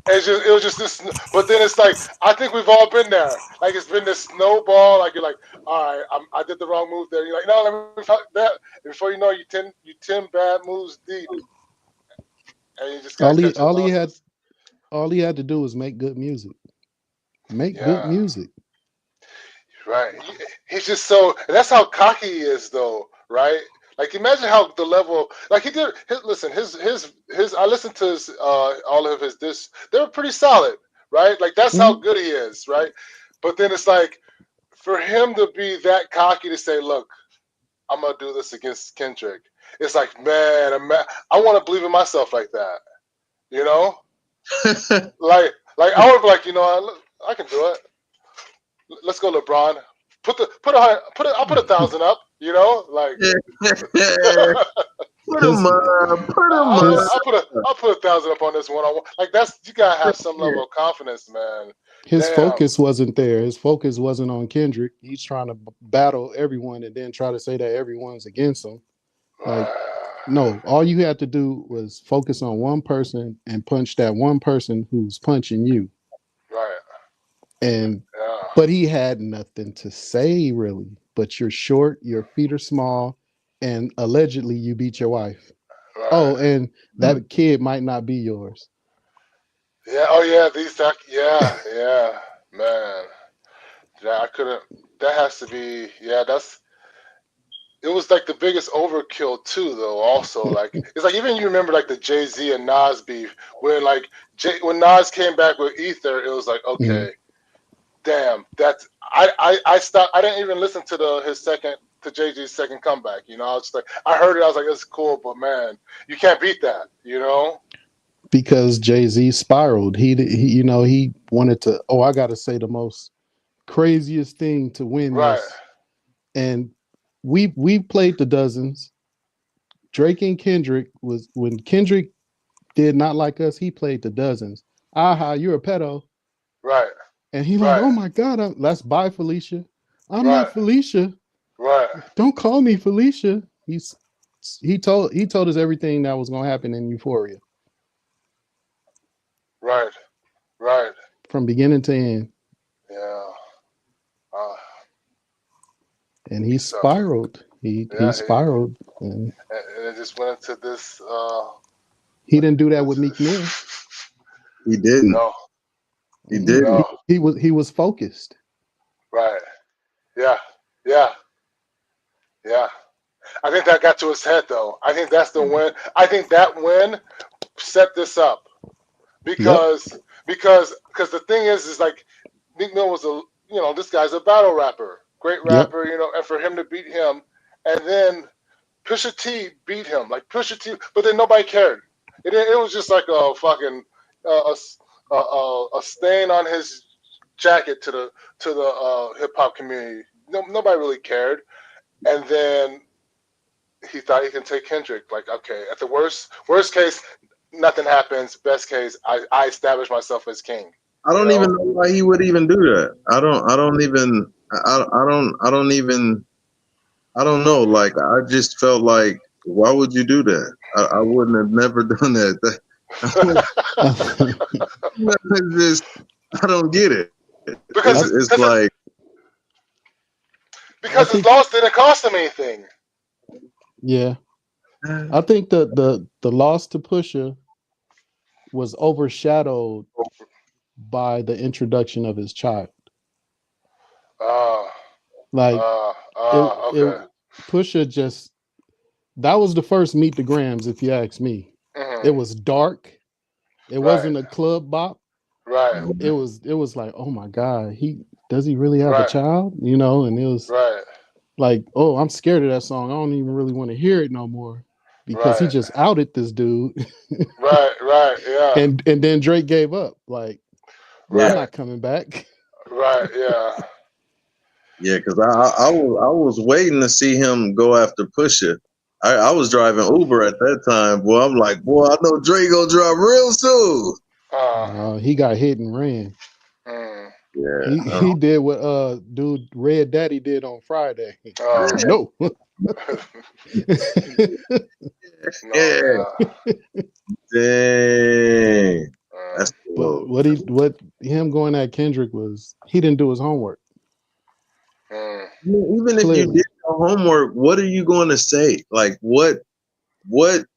It was just this, but then it's like I think we've all been there. Like it's been this snowball. Like you're like, all right, I did the wrong move there. You're like, no, let me fuck that. And before you know, you ten bad moves deep, and you just gotta All he cut your all he had losses. all he had to do was make good music. Make good Yeah, music. right. He's just so. And that's how cocky he is, though. Right. Like imagine how the level. Like he did. Listen, his. I listened to his all of his. This they were pretty solid. Right. Like that's how Mhm. good he is. Right. But then it's like for him to be that cocky to say, "Look, I'm gonna do this against Kendrick." It's like, man, I want to believe in myself like that. You know, like I would be like, I can do it. Let's go, LeBron. I'll put 1,000 up. Like Put His him up. Put him up. his I'll put 1,000 up on this one. Like that's you gotta have some level of confidence, man. his Damn. focus wasn't there. His focus wasn't on Kendrick. He's trying to battle everyone and then try to say that everyone's against him. Like, no, all you had to do was focus on one person and punch that one person who's punching you. Right. And Yeah. but he had nothing to say really. But you're short, your feet are small, and allegedly you beat your wife. Right. Oh, and Mm. that kid might not be yours. Yeah. Oh yeah. Yeah. Yeah. Man. Yeah. I couldn't. That has to be. Yeah. It was like the biggest overkill too, though. Also, like it's like even you remember like the Jay-Z and Nas beef when like when Nas came back with Ether, it was like Mhm. okay, damn, that's I stopped. I didn't even listen to his second to Jay-Z's second comeback. I was just like I heard it, I was like it's cool, but man, you can't beat that. Because Jay-Z spiraled. He wanted to, oh, I gotta say the most craziest thing to win Right, this. And we played the dozens. Drake and Kendrick was when Kendrick did not like us, he played the dozens. Aha, you're a pedo. right, And he like, right, oh my God, let's buy Felicia. I'm not right, Felicia. right, Don't call me Felicia. He told us everything that was gonna happen in Euphoria right, right. from beginning to end. Yeah, uh, And he he suffered. spiraled. He Yeah, spiraled. And and it just went into this. he didn't do that with This Meek Mill. He didn't. no, He He didn't. no, he was focused. right. Yeah, yeah, yeah. I think that got to his head though. I think that's the win. I think that win set this up Yep. because because the thing is like Meek Mill was this guy's a battle rapper, great Yep. rapper, and for him to beat him, and then Pusha T beat him, like Pusha T, but then nobody cared. It was just like a fucking a stain on his jacket to the hip hop community. Nobody really cared, and then he thought he can take Kendrick. Like, okay, at the worst case, nothing happens. Best case, I establish myself as king. I don't even know why he would even do that. I don't know. Like, I just felt like, why would you do that? I wouldn't have never done that. I don't get it. It's like, because his loss didn't cost him anything. Yeah, I think the loss to Pusha was overshadowed by the introduction of his child. Pusha just, that was the first Meet the Grams, if you ask me. It was dark. It wasn't a club bop. Right. It was like, oh my God, does he really have a child? And it was like, oh, I'm scared of that song. I don't even really want to hear it no more because he just outed this dude. Right, yeah. And then Drake gave up. Like, I'm not coming back. Right, yeah. Yeah, because I was waiting to see him go after Pusha. I was driving Uber at that time. Boy, I'm like, boy, I know Drake gonna drop real soon. He got hit and ran. Yeah, he did what dude Red Daddy did on Friday. No. Yeah. Dang. That's cool. But what him going at Kendrick was, he didn't do his homework. Even if you did your homework, what are you going to say? Like what to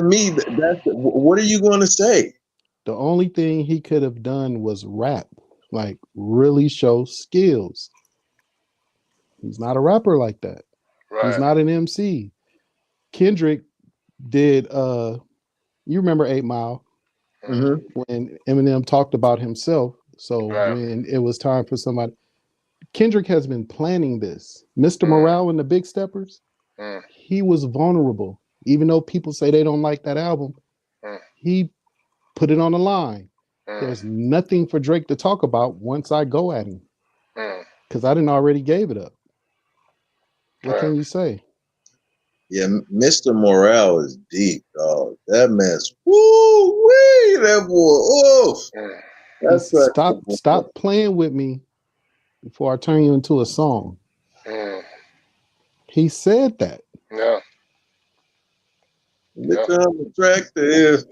me, that's what are you going to say? The only thing he could have done was rap, like really show skills. He's not a rapper like that. Right. He's not an MC. Kendrick did you remember 8 Mile? Mm-hmm. When Eminem talked about himself. So when it was time for somebody, Kendrick has been planning this. Mr. Morale and the Big Steppers, he was vulnerable. Even though people say they don't like that album, he put it on the line. There's nothing for Drake to talk about once I go at him. Because I didn't already gave it up. What can you say? Yeah, Mr. Morale is deep, dog. That man's woo-wee, that boy. Oh, that's stop playing with me before I turn you into a song. He said that. Yeah. Look how attractive.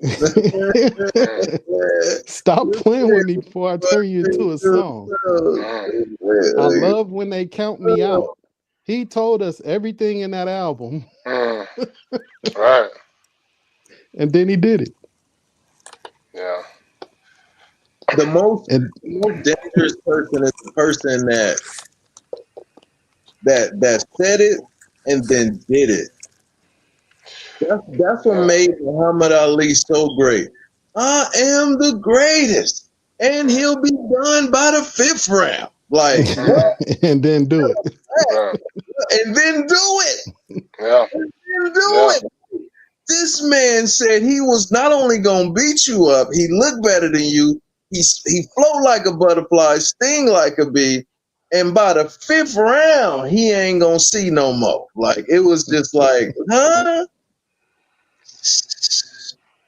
Stop playing with me before I turn you into a song. I love when they count me out. He told us everything in that album. Right. And then he did it. Yeah. The most dangerous person is the person that said it and then did it. That's what made Muhammad Ali so great. I am the greatest, and he'll be done by the 5th round. Like, and then do it. And then do it. Yeah. And then do it. This man said he was not only gonna beat you up, he looked better than you. He float like a butterfly, sting like a bee, and by the 5th round, he ain't gonna see no more. Like, it was just like, huh?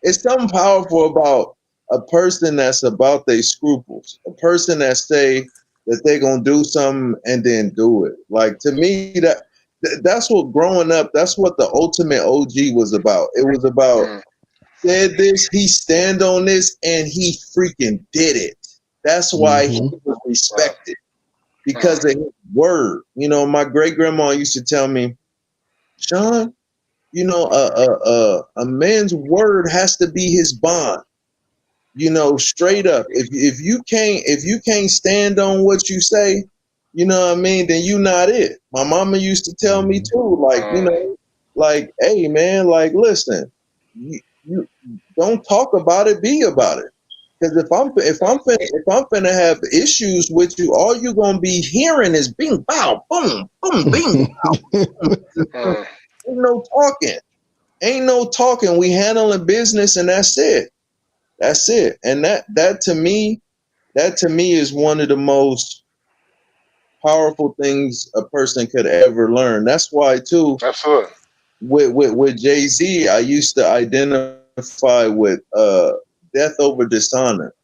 It's something powerful about a person that's about their scruples, a person that say that they're gonna do something and then do it. Like, to me, that's what growing up, that's what the ultimate OG was about. It was about said this, he stand on this, and he freaking did it. That's why he was respected, because of his word. My great grandma used to tell me, Sean, a man's word has to be his bond. Straight up. If you can't stand on what you say, you know what I mean, then you not it. My mama used to tell me too, like, like, hey man, like, listen, you don't talk about it, be about it. Because if I'm finna have issues with you, all you gonna be hearing is bing bow, boom, boom, bing bow. Boom. Ain't no talking. Ain't no talking. We handling business, and that's it. That's it. And that to me is one of the most powerful things a person could ever learn. That's why too. Absolutely. With Jay-Z, I used to identify with death over dishonor.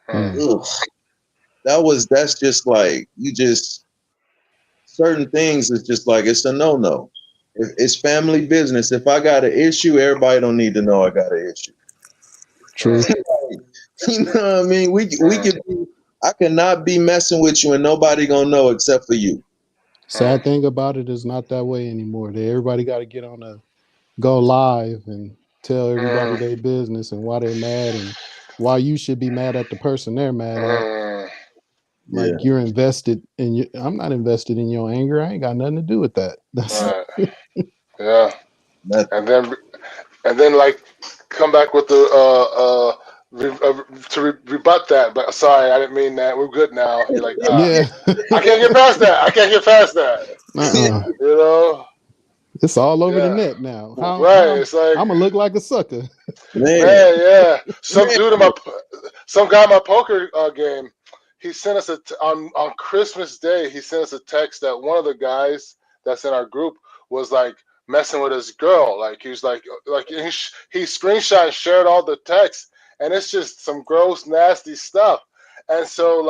Ugh. That's just like certain things is just like it's a no-no. It's family business. If I got an issue, everybody don't need to know I got an issue. True. You know what I mean? We could be, I cannot be messing with you and nobody gonna know except for you. Sad thing about it is not that way anymore. Everybody got to get on go live and tell everybody their business and why they're mad and why you should be mad at the person they're mad at. Like you're invested in your. I'm not invested in your anger. I ain't got nothing to do with that. That's yeah. And then like come back with the rebut that. But sorry, I didn't mean that. We're good now. You're like, yeah. I can't get past that. I can't get past that. You know. It's all over the net now. It's like I'm gonna look like a sucker. Man, yeah. Some guy in my poker game, he sent us on Christmas Day. He sent us a text that one of the guys that's in our group was like messing with his girl. Like he was like he screenshot and shared all the texts, and it's just some gross, nasty stuff. And so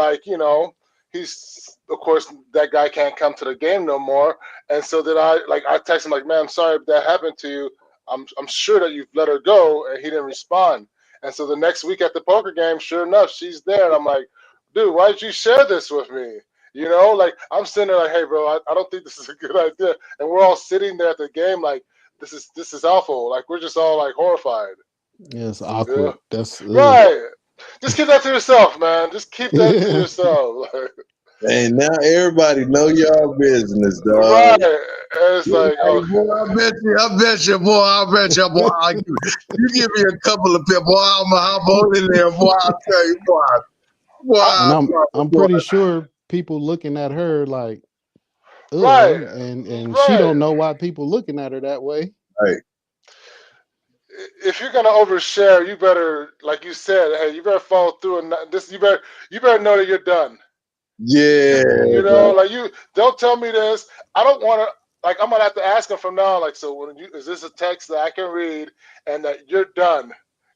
he's of course that guy can't come to the game no more. And so I text him like, man, I'm sorry if that happened to you. I'm sure that you've let her go, and he didn't respond. And so the next week at the poker game, sure enough, she's there. And I'm like, dude, why did you share this with me? You know, like I'm sitting there like, hey, bro, I don't think this is a good idea. And we're all sitting there at the game like, this is awful. Like we're just all like horrified. Yeah, it's awkward. Yeah. That's right. Just keep that to yourself, man. Just keep that to yourself. And now everybody know y'all business, dog. Right. And it's like, hey, boy, I bet you, boy. You give me a couple of people, boy, I'm gonna hop on in there, boy. I'll tell you, boy. And I'm pretty sure people looking at her like, ugh, right. And she don't know why people looking at her that way. Right. If you're gonna overshare, you better, like you said, hey, you better follow through and this. You better know that you're done. Yeah. You know, like you don't tell me this. I don't want to. Like I'm gonna have to ask him from now. Like, so is this a text that I can read and that you're done?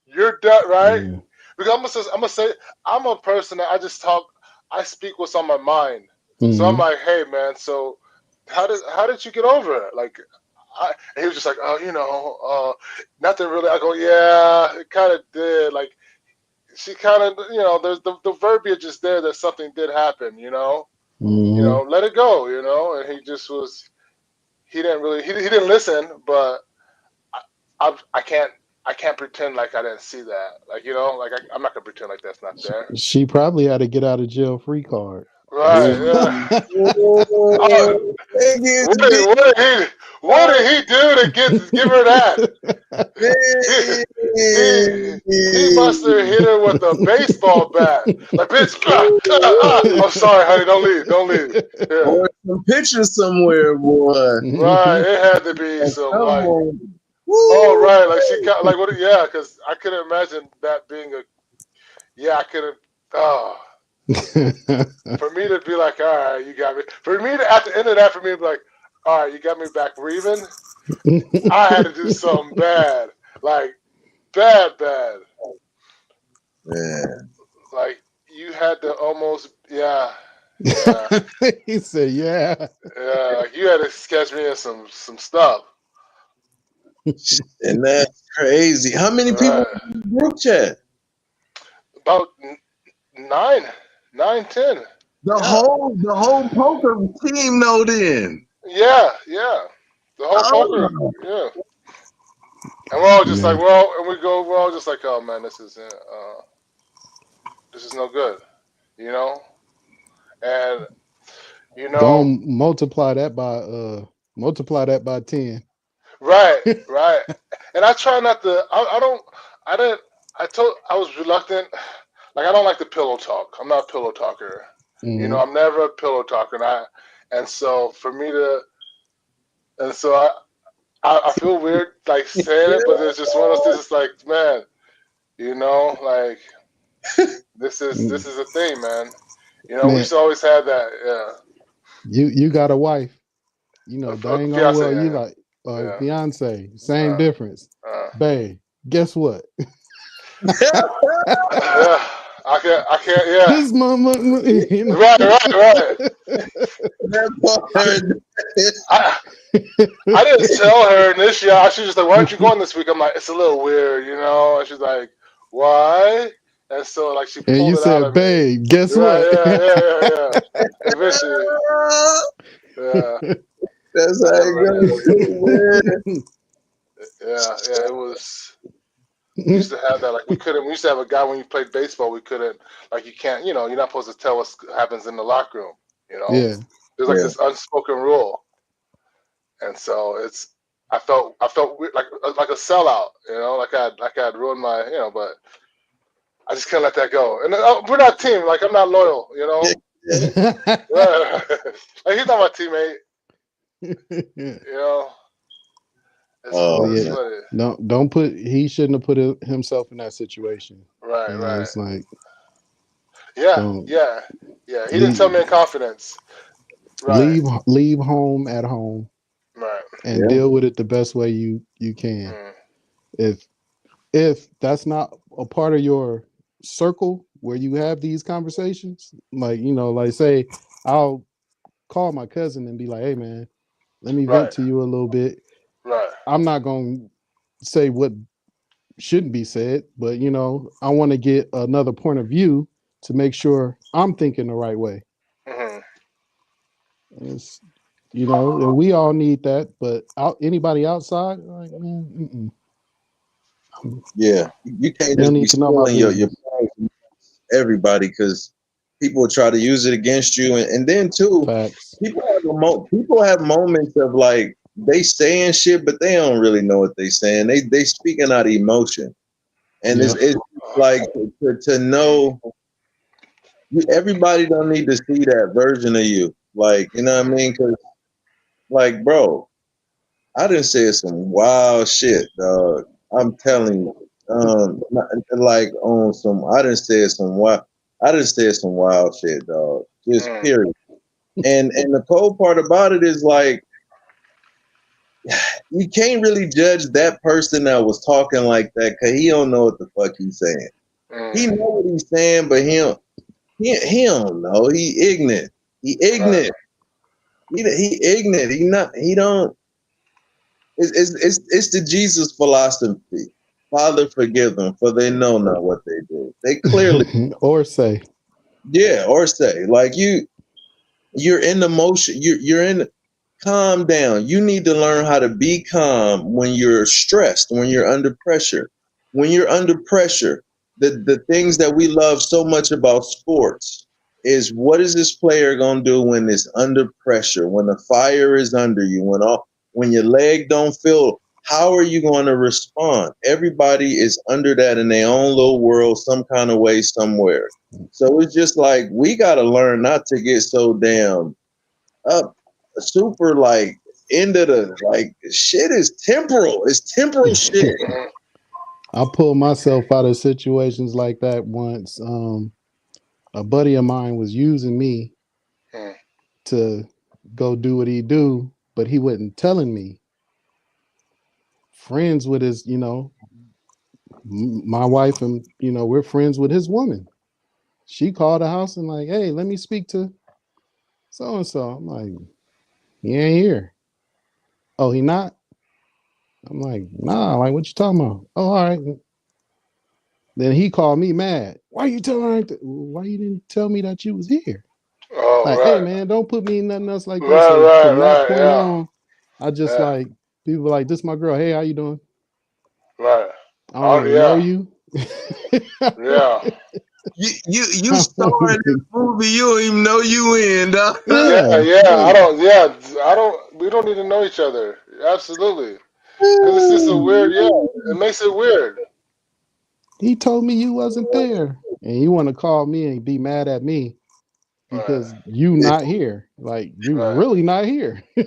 You're done, right? Yeah. Because I'm gonna say I'm a person that I speak what's on my mind. Mm-hmm. So I'm like, hey man, so how did you get over it? Like, and he was just like, oh, nothing really. I go, yeah, it kind of did. Like, she kind of, there's the verbiage is there that something did happen, Mm-hmm. Let it go, and he just he didn't listen, but I can't pretend like I didn't see that. Like, I'm not gonna pretend like that's not there. She probably had to get out of jail free card. Right. Yeah. What did he do to give her that? he must have hit her with a baseball bat. Like, bitch, I'm sorry, honey, don't leave. Yeah. Or some pictures somewhere, boy. Right, it had to be some like. Oh right, like she got like what? Yeah, because I couldn't imagine that being a. Yeah, I couldn't. Oh. For me to be like, all right, you got me. For me to at the end of that, for me to be like, all right, you got me back breathing. I had to do something bad, like bad. Man. Like you had to almost, yeah. He said, yeah. Yeah, like you had to sketch me in some stuff. And that's crazy. How many people in the group chat? About 9, 10. The whole poker team know then. Yeah. The whole poker, yeah. And we're all just like, we're all just like, oh man, this is no good, and don't multiply that by 10. Right. And I try not to. I didn't. I was reluctant. Like I don't like the pillow talk. I'm not a pillow talker. You know, Mhm. I'm never a pillow talker. And so for me to, and so I feel weird like saying it, but it's just one of those things. It's like, man, you know, like this is a thing, man. You know, we Man, used to always have that. Yeah, you got a wife, a dang on fiance. well, you Yeah, like yeah. fiance, same Uh, difference. uh. Babe, guess what? Yeah, I can't. Yeah, This mama, right. That I, part. I, I didn't tell her initially. She was just like, "Why aren't you going this week?" I'm like, "It's a little weird, you know." And she's like, "Why?" And so like she and pulled you it out said, of me. babe, guess Right? what? Yeah. Eventually, yeah, That's I how never. it goes, man. Yeah. It was. We used to have that. Like we couldn't. We used to have a guy when you played baseball. We couldn't. Like you can't. You know, you're not supposed to tell what happens in the locker room. You know, Yeah. there's like Yeah. this unspoken rule. And so I felt weird, like a sellout, you know, like I'd ruined my, you know, but I just can't let that go. And we're not a team, like I'm not loyal, you know. Right. Like he's not my teammate, you know. Oh It's Yeah. man. funny. Don't put he shouldn't have put himself in that situation. Right. It's like Yeah, don't yeah, yeah. He didn't tell leave me in confidence. Right, leave home at home right. and Yeah. deal with it the best way you can. Mm, If if that's not a part of your circle where you have these conversations, like like say I'll call my cousin and be like, hey man, let me vent right, to you a little bit. right. I'm not gonna say what shouldn't be said, but I want to get another point of view to make sure I'm thinking the right way. Hmm. It's, and we all need that, but anybody outside, like, man, Yeah. You can't they don't just be need to know my spilling your business. problems amongst everybody because people will try to use it against you. And then too, Facts. people have moments of like they saying shit, but they don't really know what they saying. They speaking out of emotion. And Yeah. it's like to know everybody don't need to see that version of you. Like, you know what I mean? Because like, bro, I done said some wild shit, dog. I'm telling you. Like on some, I done said some wild shit, dog. Just Mm, period. And the cold part about it is like you can't really judge that person that was talking like that because he don't know what the fuck he's saying. He mm, know what he's saying, but he don't know. He ignorant. He right. ignorant. He ignorant. He don't. It's the Jesus philosophy. Father, forgive them, for they know not what they do. They clearly, Or say, yeah, or say like you're in the motion. You're in. Calm down. You need to learn how to be calm when you're stressed, when you're under pressure. When you're under pressure, the things that we love so much about sports is what is this player gonna do when it's under pressure, when the fire is under you, when your leg don't feel, how are you going to respond? Everybody is under that in their own little world, some kind of way, somewhere. So it's just like we gotta learn not to get so damn up super like into the like shit is temporal. It's temporal shit. Hmm. I pulled myself out of situations like that once. A buddy of mine was using me Mm, to go do what he do, but he wasn't telling me. Friends with his, my wife, and we're friends with his woman. She called the house and like, hey, let me speak to so and so. I'm like, he ain't here. Oh, he not? I'm like, nah, like what you talking about? Oh, all right. Then he called me mad. Why you telling her? Why you didn't tell me that you was here? oh, Like, hey right. man, don't put me in nothing else like that. Right, So right, from that right. point Yeah, on, I just yeah, like people like this. My girl. Hey, how you doing? right. I don't Oh, even know yeah, you. yeah, You I star don't in this even. movie you don't even know you in, dog. yeah, Yeah, yeah. like I don't. Yeah, I don't. We don't need to know each other. Absolutely. Because it's just a weird. Yeah, it makes it weird. He told me you wasn't there, and you want to call me and be mad at me Right, because you not here. Like you right, really not here. right.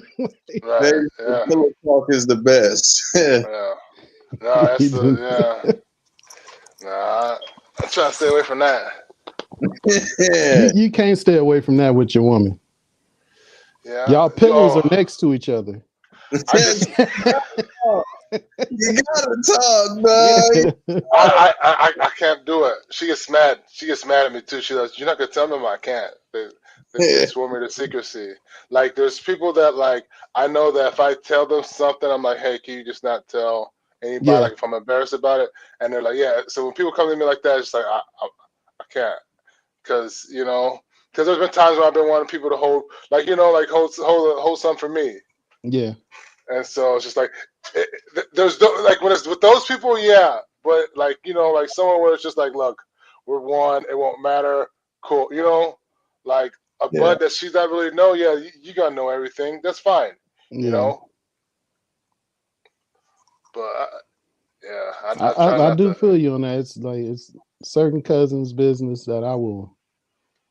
Baby, the Yeah, pillow talk is the best. yeah. No, He that's the didn't- yeah. Nah, I'm trying to stay away from that. you Yeah. you can't stay away from that with your woman. Yeah. Y'all pillows are Oh, next to each other. I just You gotta talk, dog. I can't do it. She gets mad. She gets mad at me too. She goes, "You're not gonna tell them I can't." They swore me to secrecy. Like there's people that like I know that if I tell them something, I'm like, "Hey, can you just not tell anybody?" Yeah, Like if I'm embarrassed about it, and they're like, "Yeah." So when people come to me like that, it's like I can't because because there's been times when I've been wanting people to hold like like hold something for me. yeah, And so it's just like there's like when it's with those people, yeah. But like like someone where it's just like, look, we're one. It won't matter. Cool. Like a Yeah. bud that she's not really know. Yeah, you gotta know everything. That's fine. You yeah. know. But yeah, I, I try I not do to. feel you on that. It's like it's certain cousins' business that I will.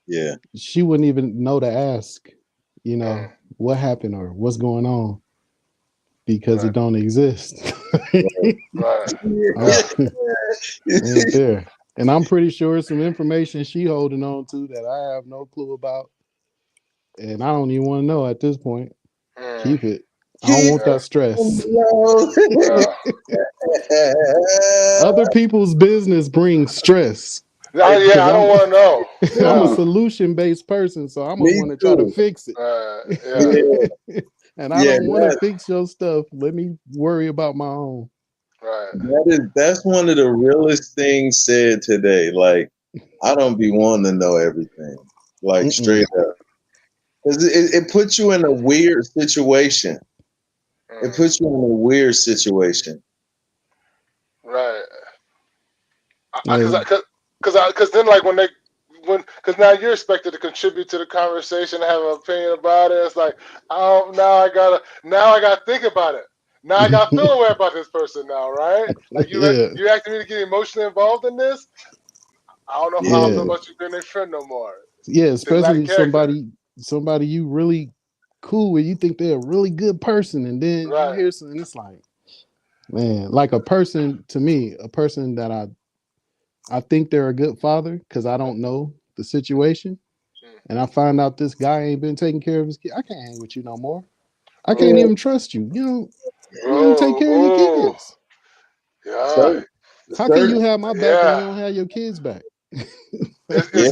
Yeah. She wouldn't even know to ask, Mm, what happened or what's going on because it right. don't exist. Right. I'm, Yeah. ain't there. And I'm pretty sure some information she holding on to that I have no clue about, and I don't even want to know at this point. Mm, Keep it. I don't Keep want yeah. that stress. it Yeah. Other people's business brings stress Yeah. because I don't want to know. I'm a Yeah. solution based person, so I'm gonna Me want to try to too. fix it. Yeah. Yeah. And I Yeah. don't want to fix your stuff. Let me worry about my own. Right. That's one of the realest things said today. Like, I don't be wanting to know everything. Like Mm-mm. straight up. 'Cause it puts you in a weird situation. It Mm, puts you in a weird situation. right. Hey, Because then like because now you're expected to contribute to the conversation, have an opinion about it. It's like, oh, now I gotta think about it. Now I gotta feel away about this person now, right? Like yeah, you asking me to get emotionally involved in this. I don't know how I Yeah. feel yeah, about you being their friend no more. yeah. They lack Especially character, somebody you really cool with. You think they're a really good person, and then you right? hear something. It's like, man, like a person to me, a person that I think they're a good father because I don't know the situation, Mm. and I find out this guy ain't been taking care of his kid. I can't hang with you no more. I can't Oh, even trust you. You don't take oh, care of your oh, kids. yeah, Certain, How can you certain, have my back and you yeah. don't have your kids back? It's yeah,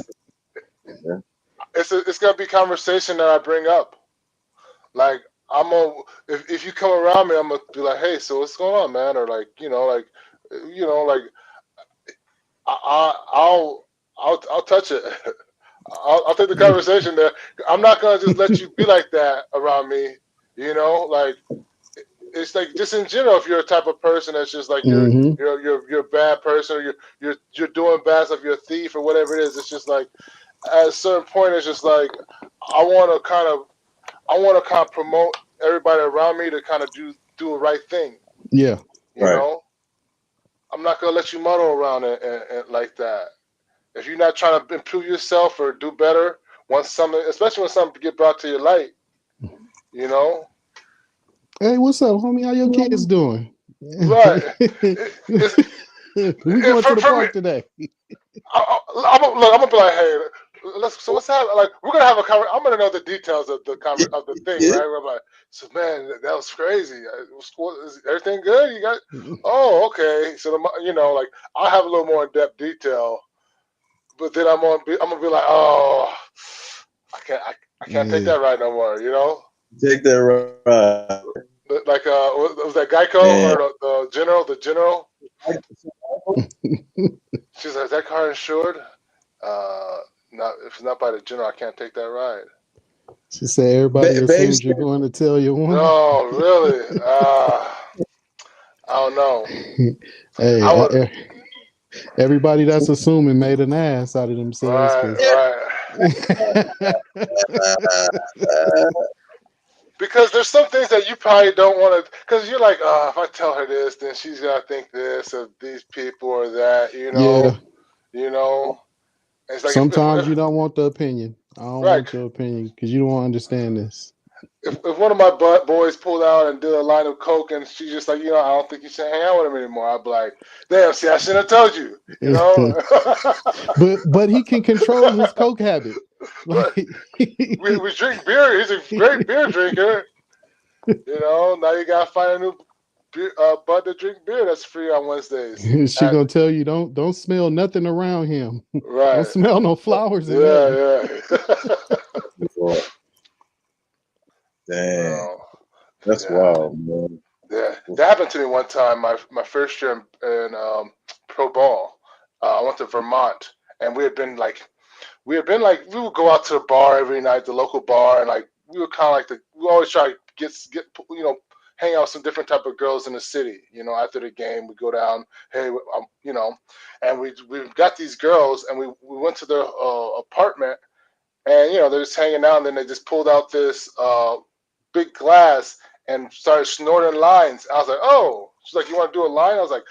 it's yeah, it's gonna be conversation that I bring up. Like I'm gonna if you come around me, I'm gonna be like, hey, so what's going on, man? Or like like I'll touch it. I'll take the conversation there. I'm not gonna just let you be like that around me. Like it's like just in general, if you're a type of person that's just like Hmm. you're a bad person, or you're doing bad stuff, you're a thief or whatever it is. It's just like at a certain point, it's just like I want to kind of promote everybody around me to kind of do the right thing. Yeah. You right. know, I'm not gonna let you muddle around and like that. If you're not trying to improve yourself or do better, once something, especially when something get brought to your light, you know, Hey, what's up, homie? How your kids doing? right? It's We going to the for me. park today. I'm gonna be like, hey, so what's happening? Like, we're gonna have a conversation. I'm gonna know the details of of the thing, Yeah. right? Where I'm like, so man, that was crazy. Is everything good? You got? Oh, okay. So like, I'll have a little more in depth detail, but then I'm gonna be like, oh, I can't take Yeah. that right no more. Take that ride. Like was that Geico And or the general? The general. She's like, is that car insured? Uh, not if it's not by the general, I can't take that ride. She said everybody babes, assumes you're going to tell your woman. No, really. I don't know. I Hey, would. everybody that's assuming made an ass out of themselves Right, because right. uh, Because there's some things that you probably don't want to, because you're like, oh, if I tell her this, then she's gonna think this of these people or that, Yeah. you know. And it's like Sometimes you don't want the opinion. I don't right. want your opinion because you don't understand this. If one of my boys pulled out and did a line of coke and she's just like, I don't think you should hang out with him anymore, I'd be like, damn, see, I shouldn't have told you, but he can control his coke habit. But Like we drink beer. He's a great beer drinker. Now you gotta find a new bud to drink beer that's free on Wednesdays. she gonna tell you don't smell nothing around him. Right. Don't smell no flowers and nothing. Yeah. Damn. That's wild, man. Yeah, that happened to me one time. My first year in pro ball, I went to Vermont, and we would go out to the bar every night, the local bar, and like we were kind of like we always try to get hang out with some different type of girls in the city. After the game, we go down, hey, and we got these girls, and we went to their apartment, and they're just hanging out, and then they just pulled out this big glass and started snorting lines. I was like, oh, she's like, you want to do a line? I was like,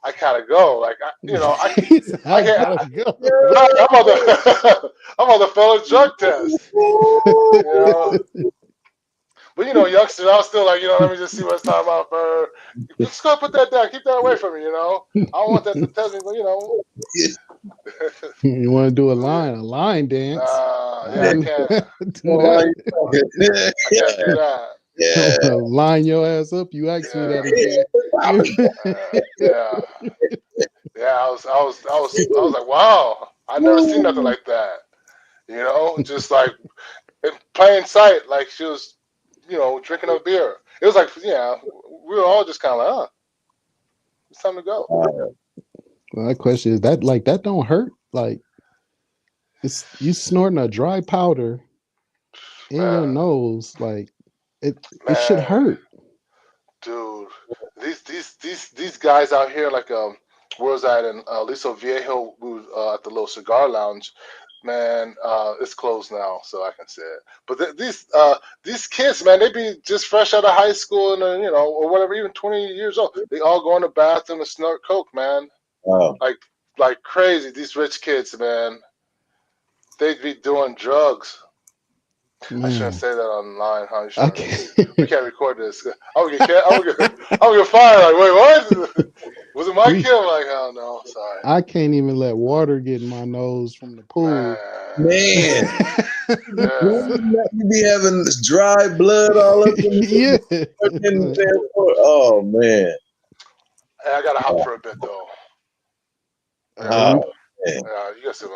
I gotta go. Like, I can't go. I'm on the fellow drug test. But youngsters, I was still like, let me just see what's talking about for. Just go put that down. Keep that away from me. I don't want that to tell me, but You want to do a line dance? I can't do that. I can't do that. Yeah. Line your ass up. You ask me that again. I was like, wow, I never seen nothing like that. Just like in plain sight, like she was, drinking a beer. It was like, we were all just kind of like, it's time to go. Well, that question is that don't hurt? Like, it's you snorting a dry powder in your nose, like it should hurt. Dude, these guys out here, like where was I in Aliso Viejo? We was at the little cigar lounge. Man, it's closed now, so I can say it. But these kids, man, they be just fresh out of high school and or whatever, even 20 years old. They all go in the bathroom and snort coke, man. Wow. Like crazy. These rich kids, man, they'd be doing drugs. Man. I shouldn't say that online, huh? We can't record this. I'm gonna get fired. Like, wait, what? Was it my kid? I'm like, oh no, sorry. I can't even let water get in my nose from the pool. Man. You be having this dry blood all up in the Oh man. Hey, I gotta hop for a bit though. You got some.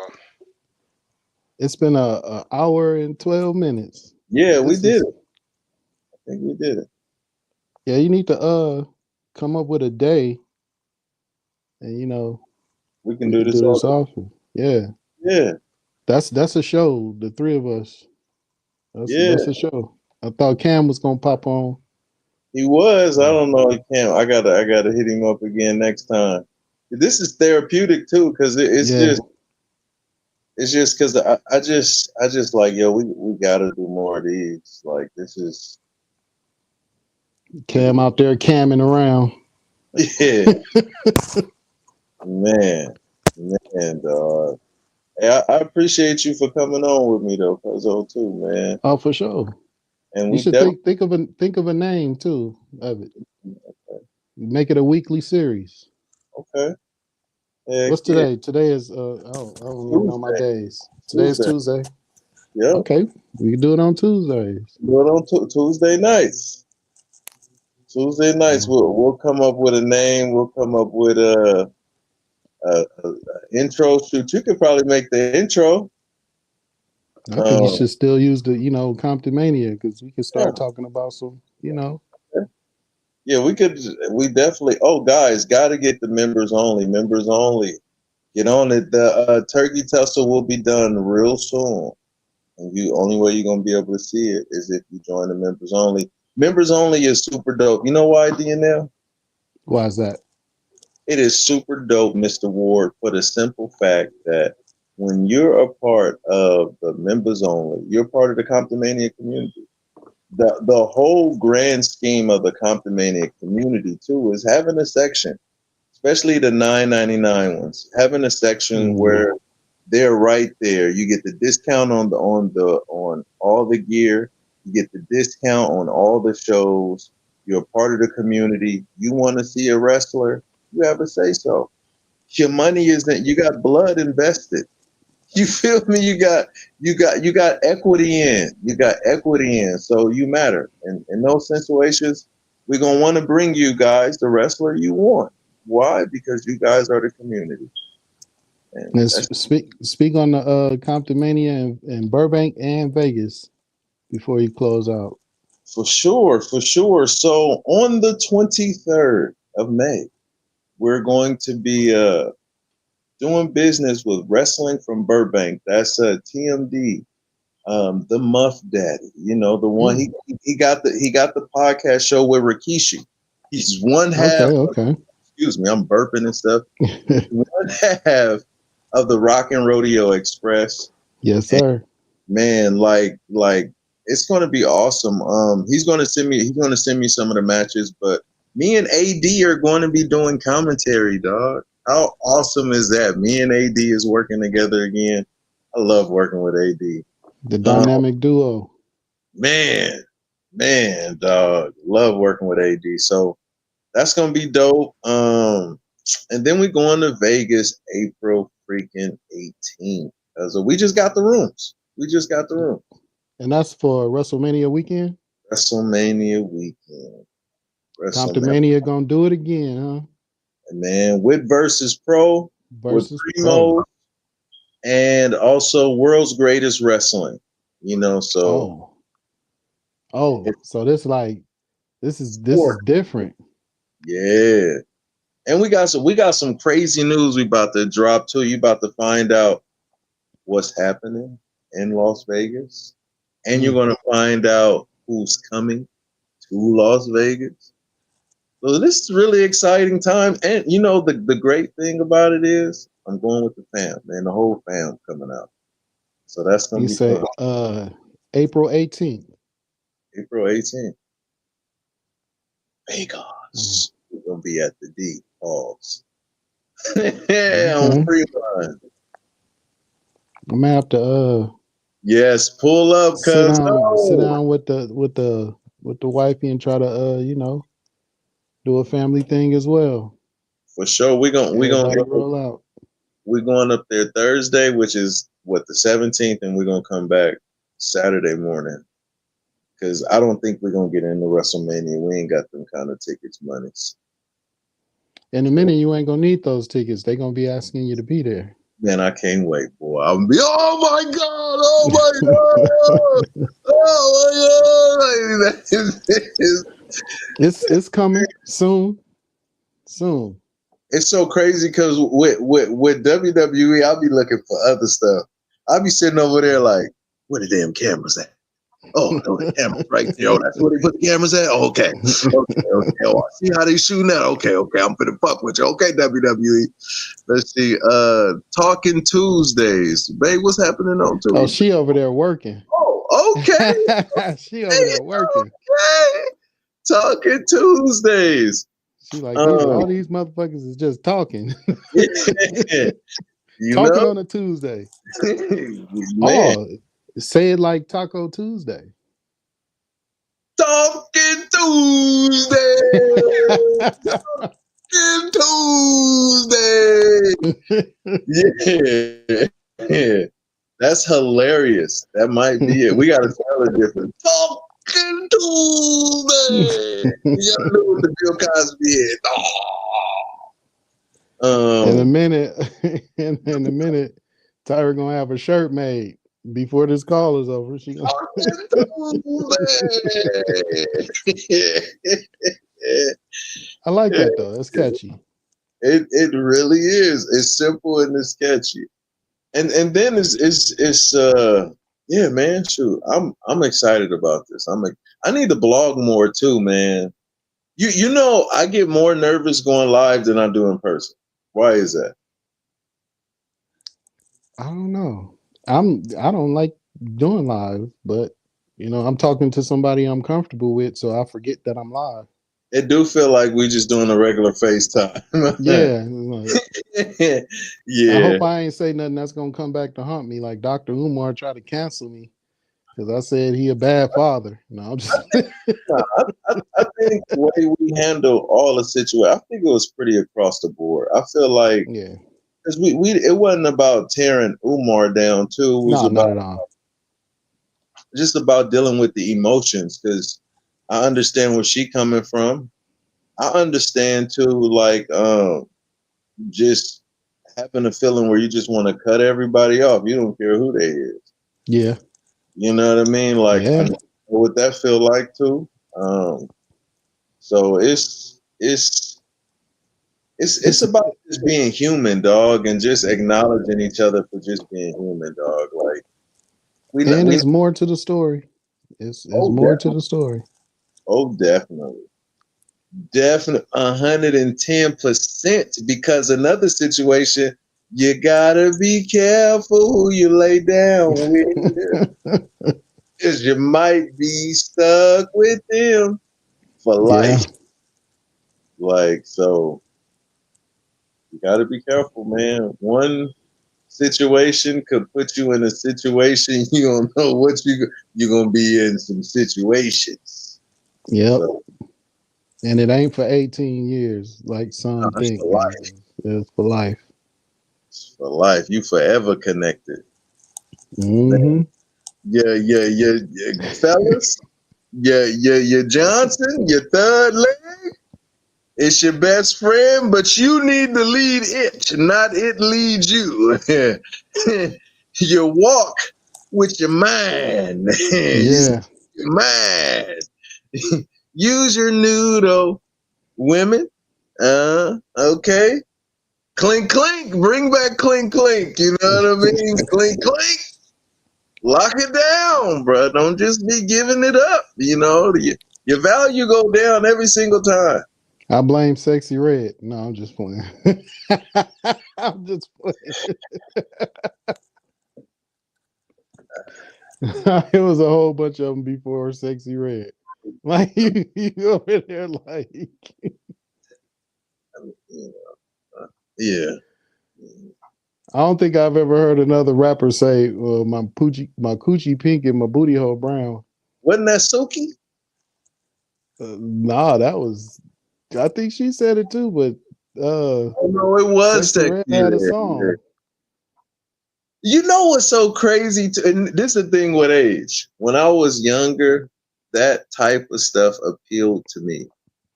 It's been a hour and 12 minutes. Yeah, we did it. I think we did it. Yeah, you need to come up with a day, and we can do this often. Yeah. Yeah. That's a show. The three of us. That's a show. I thought Cam was gonna pop on. He was. I don't know. He can't. I gotta hit him up again next time. This is therapeutic too, because it's just because I just like, yo, we gotta do more of these. Like, this is Cam out there camming around. Yeah. man, dog. Hey, I appreciate you for coming on with me though, Cuzzo, too, man. Oh, for sure. And we should think of a name too of it. Okay. Make it a weekly series. Okay. What's today? Today is I don't even know my days. Today is Tuesday. Yeah. Okay. We can do it on Tuesdays. Do it on Tuesday nights. Tuesday nights, we'll come up with a name. We'll come up with a intro shoot. You could probably make the intro. I think you should still use the Comptonmania, because we can start talking about some Yeah, we definitely. Oh, guys, got to get the members only. Members only. Get on it. The turkey tussle will be done real soon. And only way you're gonna be able to see it is if you join the members only. Members only is super dope. You know why, DNL? Why is that? It is super dope, Mr. Ward, for the simple fact that when you're a part of the members only, you're part of the Comptonmania community. the whole grand scheme of the Comptonmania community too is having a section, especially the 9.99 ones, having a section where they're right there. You get the discount on all the gear. You get the discount on all the shows. You're a part of the community. You want to see a wrestler, you have a say so. Your money isn't. You got blood invested. You feel me? You got equity in. You got equity in. So you matter. And in those situations, we're gonna want to bring you guys the wrestler you want. Why? Because you guys are the community. And And that's speak on the Comptonmania in Burbank and Vegas before you close out. for sure, for sure. So on the 23rd of May, we're going to be doing business with Wrestling from Burbank. That's TMD, the Muff Daddy. You know, the one he got the podcast show with Rikishi. He's one half. Okay. Excuse me, I'm burping and stuff. He's one half of the Rock and Rodeo Express. Yes, sir. Man, like it's gonna be awesome. He's gonna send me some of the matches, but me and AD are going to be doing commentary, dog. How awesome is that? Me and AD is working together again. I love working with AD. The dynamic duo. Man, dog. Love working with AD. So that's gonna be dope. And then we're going to Vegas April freaking 18th. So we just got the rooms. And that's for WrestleMania weekend? WrestleMania weekend. Comptonmania gonna do it again, huh? Man, with Versus Pro, with Primo, and also World's Greatest Wrestling. You know, so so this is different. Yeah. And we got some crazy news we about to drop too. You about to find out what's happening in Las Vegas. And you're gonna find out who's coming to Las Vegas. So this is really exciting time. And you know the great thing about it is I'm going with the fam, man. The whole fam coming out. So that's gonna be fun. April 18th. April 18th. Vegas. We're gonna be at the D. Pause. On free run. I'm gonna have to yes, pull up, sit down with the wifey and try to do a family thing as well. For sure. We're gonna roll out. We're going up there Thursday, which is the 17th, and we're gonna come back Saturday morning. Because I don't think we're gonna get into WrestleMania. We ain't got them kind of tickets monies. In a minute, you ain't gonna need those tickets. They're gonna be asking you to be there. Man, I can't wait, boy. I'm gonna be, oh my god, oh my god, oh my god. It's coming soon. It's so crazy because with WWE, I'll be looking for other stuff. I'll be sitting over there like, where the damn cameras at? Oh, the camera's right there. Oh, that's where they put the cameras at? Oh, okay. Oh, I see how they shooting that. Okay, I'm finna fuck with you. Okay, WWE. Let's see. Talking Tuesdays. Babe, what's happening on Tuesday? Oh, she over there working. Oh, okay. She over there working. Okay. Talking Tuesdays. She like, all these motherfuckers is just talking. Talking on a Tuesday. Say it like Taco Tuesday. Talking Tuesday. Talking Tuesday. Yeah. That's hilarious. That might be it. We gotta tell it different. Talking Tuesday. You gotta know what the Bill Cosby is. In a minute, Tyra gonna have a shirt made before this call is over. She gonna I like that though. That's catchy. It really is. It's simple and it's catchy. And then it's yeah, man. Shoot, I'm excited about this. I need to blog more too, man. You know, I get more nervous going live than I do in person. Why is that? I don't know. I don't like doing live, but You know, I'm talking to somebody I'm comfortable with, so I forget that I'm live. It do feel like we just doing a regular FaceTime. Yeah. Like, Yeah. I hope I ain't say nothing that's gonna come back to haunt me, like Dr. Umar tried to cancel me because I said he a bad father. No, I'm just I think the way we handle all the situation, I think it was pretty across the board. I feel like yeah. because we it wasn't about tearing Umar down too. It was No, not about at all. just about dealing with the emotions because I understand where she coming from. I understand too, like just having a feeling where you just want to cut everybody off. You don't care who they is. Yeah. You know what I mean? Like I Yeah. know what that feel like too. So it's about just being human, dog, and just acknowledging each other for just being human, dog. Like we And we there's more to the story. It's oh more to definitely the story. oh definitely 110% because another situation you gotta be careful who you lay down with because you might be stuck with them for Yeah. life. Like so you gotta be careful, man. One situation could put you in a situation you don't know what you're gonna be in some situations. Yep. So And it ain't for 18 years like some it's think, for life. man. It's for life. It's for life. You forever connected. Mm-hmm. Yeah, fellas. Yeah, Johnson, your third leg. It's your best friend, but you need to lead it, not it lead you. You walk with your mind. Yeah. Your mind. Use your noodle, women. Okay. Clink clink. Bring back clink clink. You know what I mean? Clink clink. Lock it down, bro. Don't just be giving it up. You know, your value go down every single time. I blame Sexy Red. No, I'm just playing. I'm just playing. It was a whole bunch of them before Sexy Red. Like you over there, like Yeah. I don't think I've ever heard another rapper say, my coochie pink and my booty hole brown." Wasn't that Suki? Nah, that was. I think she said it too, but Oh no, it was Sexy Sexy Red had a Red. song. You know what's so crazy? And this is the thing with age. When I was younger, that type of stuff appealed to me.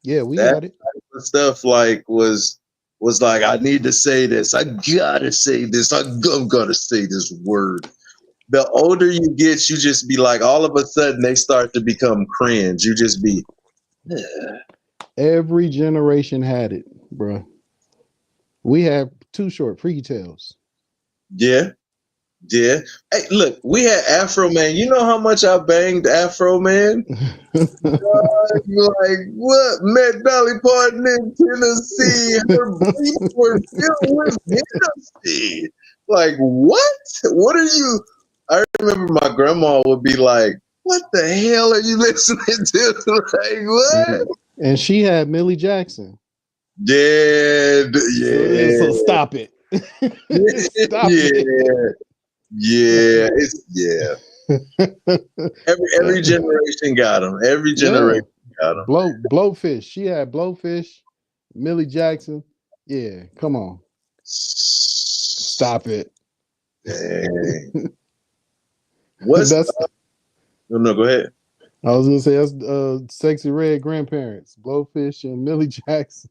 Yeah, we That got it. type of stuff was like, I need to say this. I gotta say this. I'm gonna say this word. The older you get, you just be like, all of a sudden they start to become cringe. You just be, Every generation had it, bro. We have Too Short, Freaky Tales. yeah. Yeah. Hey, look, we had Afro Man. You know how much I banged Afro Man? Like, what? Met Dolly Parton in Tennessee. Her beats were filled with Hennessy. Like, what? What are you? I remember my grandma would be like, what the hell are you listening to? Like, what? And she had Millie Jackson. Yeah. So stop it. Stop it. Yeah. Every generation got them. Every generation got them. Blowfish. She had Blowfish, Millie Jackson. Yeah, come on. Stop it. Dang. What's That's no, go ahead. I was gonna say that's Sexy Red grandparents, Blowfish and Millie Jackson.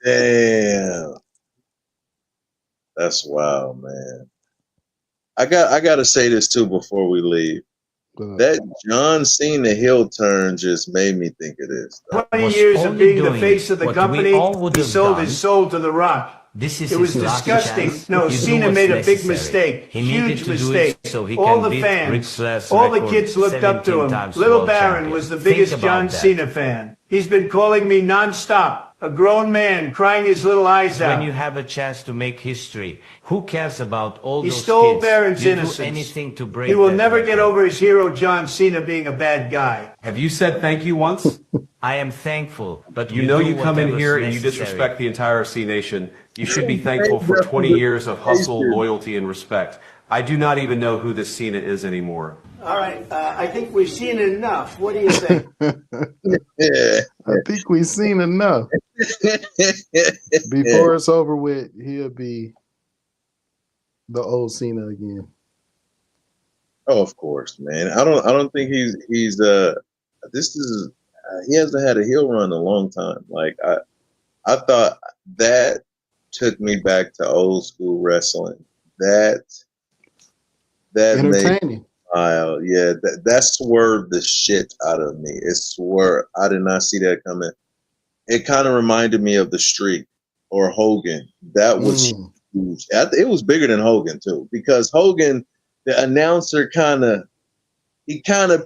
Damn. That's wild, man. I gotta say this too before we leave. That John Cena heel turn just made me think of this. 20 years of being the face of the company, he sold his soul to The Rock. It was disgusting. No, Cena made a big mistake, huge mistake. All the fans, all the kids looked up to him. Little Baron was the biggest John Cena fan. He's been calling me nonstop. A grown man crying his little eyes out. When you have a chance to make history, who cares about all He those stole kids? Barron's You innocence. do anything to break He will that never record. get over his hero John Cena being a bad guy. Have you said thank you once? I am thankful, but You we know do you come in whatever's here and you necessary. disrespect the entire C Nation. You should be thankful for 20 years of hustle, loyalty, and respect. I do not even know who this Cena is anymore. All right, I think we've seen enough. What do you think? I think we've seen enough. Before it's over with, he'll be the old Cena again. Oh, of course, man. I don't think he's this is he hasn't had a heel run in a long time. Like I thought that took me back to old school wrestling. That Entertaining. made me smile. Yeah, that swerved the shit out of me. It swerved. I did not see that coming. It kind of reminded me of the Streak or Hogan. That was huge. It was bigger than Hogan too, because Hogan, the announcer kind of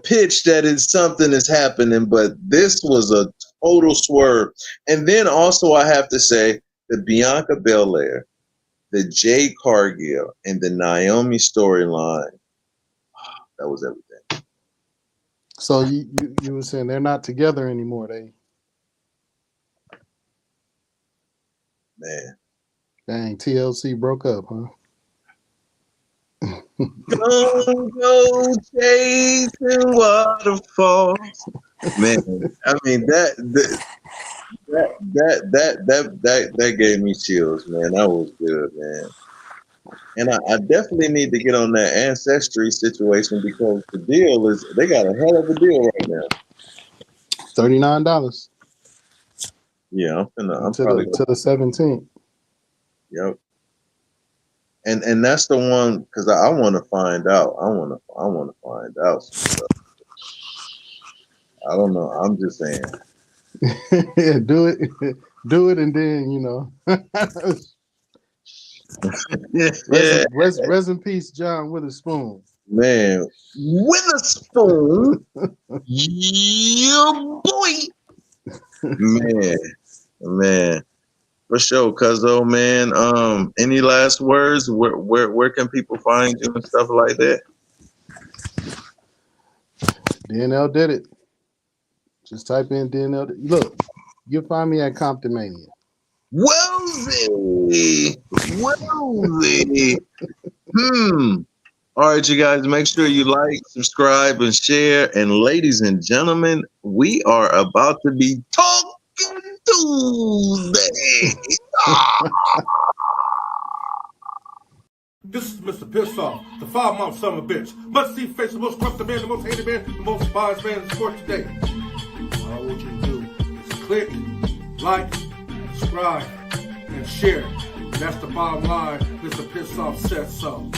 pitched that it's something is happening, but this was a total swerve. And then also I have to say the Bianca Belair, the Jade Cargill, and the Naomi storyline. That was everything. So you were saying they're not together anymore, Man. Dang, TLC broke up, huh? Go chasing waterfalls. Man, I mean that gave me chills, man. That was good, man. And I definitely need to get on that ancestry situation, because the deal is they got a hell of a deal right now. $39. Yeah, I'm to probably the 17th. Yep. And that's the one, because I want to find out. I want to find out some stuff. I don't know. I'm just saying. Yeah, do it, and then Rest in peace, John Witherspoon. Man, Witherspoon, yeah, boy. Man, for sure, cuzzo, man. Any last words? Where can people find you and stuff like that? DNL did it. Just type in DNL. Look, you'll find me at Comptonmania. Wellsy. All right, you guys, make sure you like, subscribe, and share. And ladies and gentlemen, we are about to be talking Tuesday. This is Mr. Pissoff, the foul-mouthed son of a bitch. Must-see face, the most corrupted man, the most hated man, the most despised man in sport today. All I want you to do is click, like, subscribe, and share. And that's the bottom line. Mr. Pissoff said so.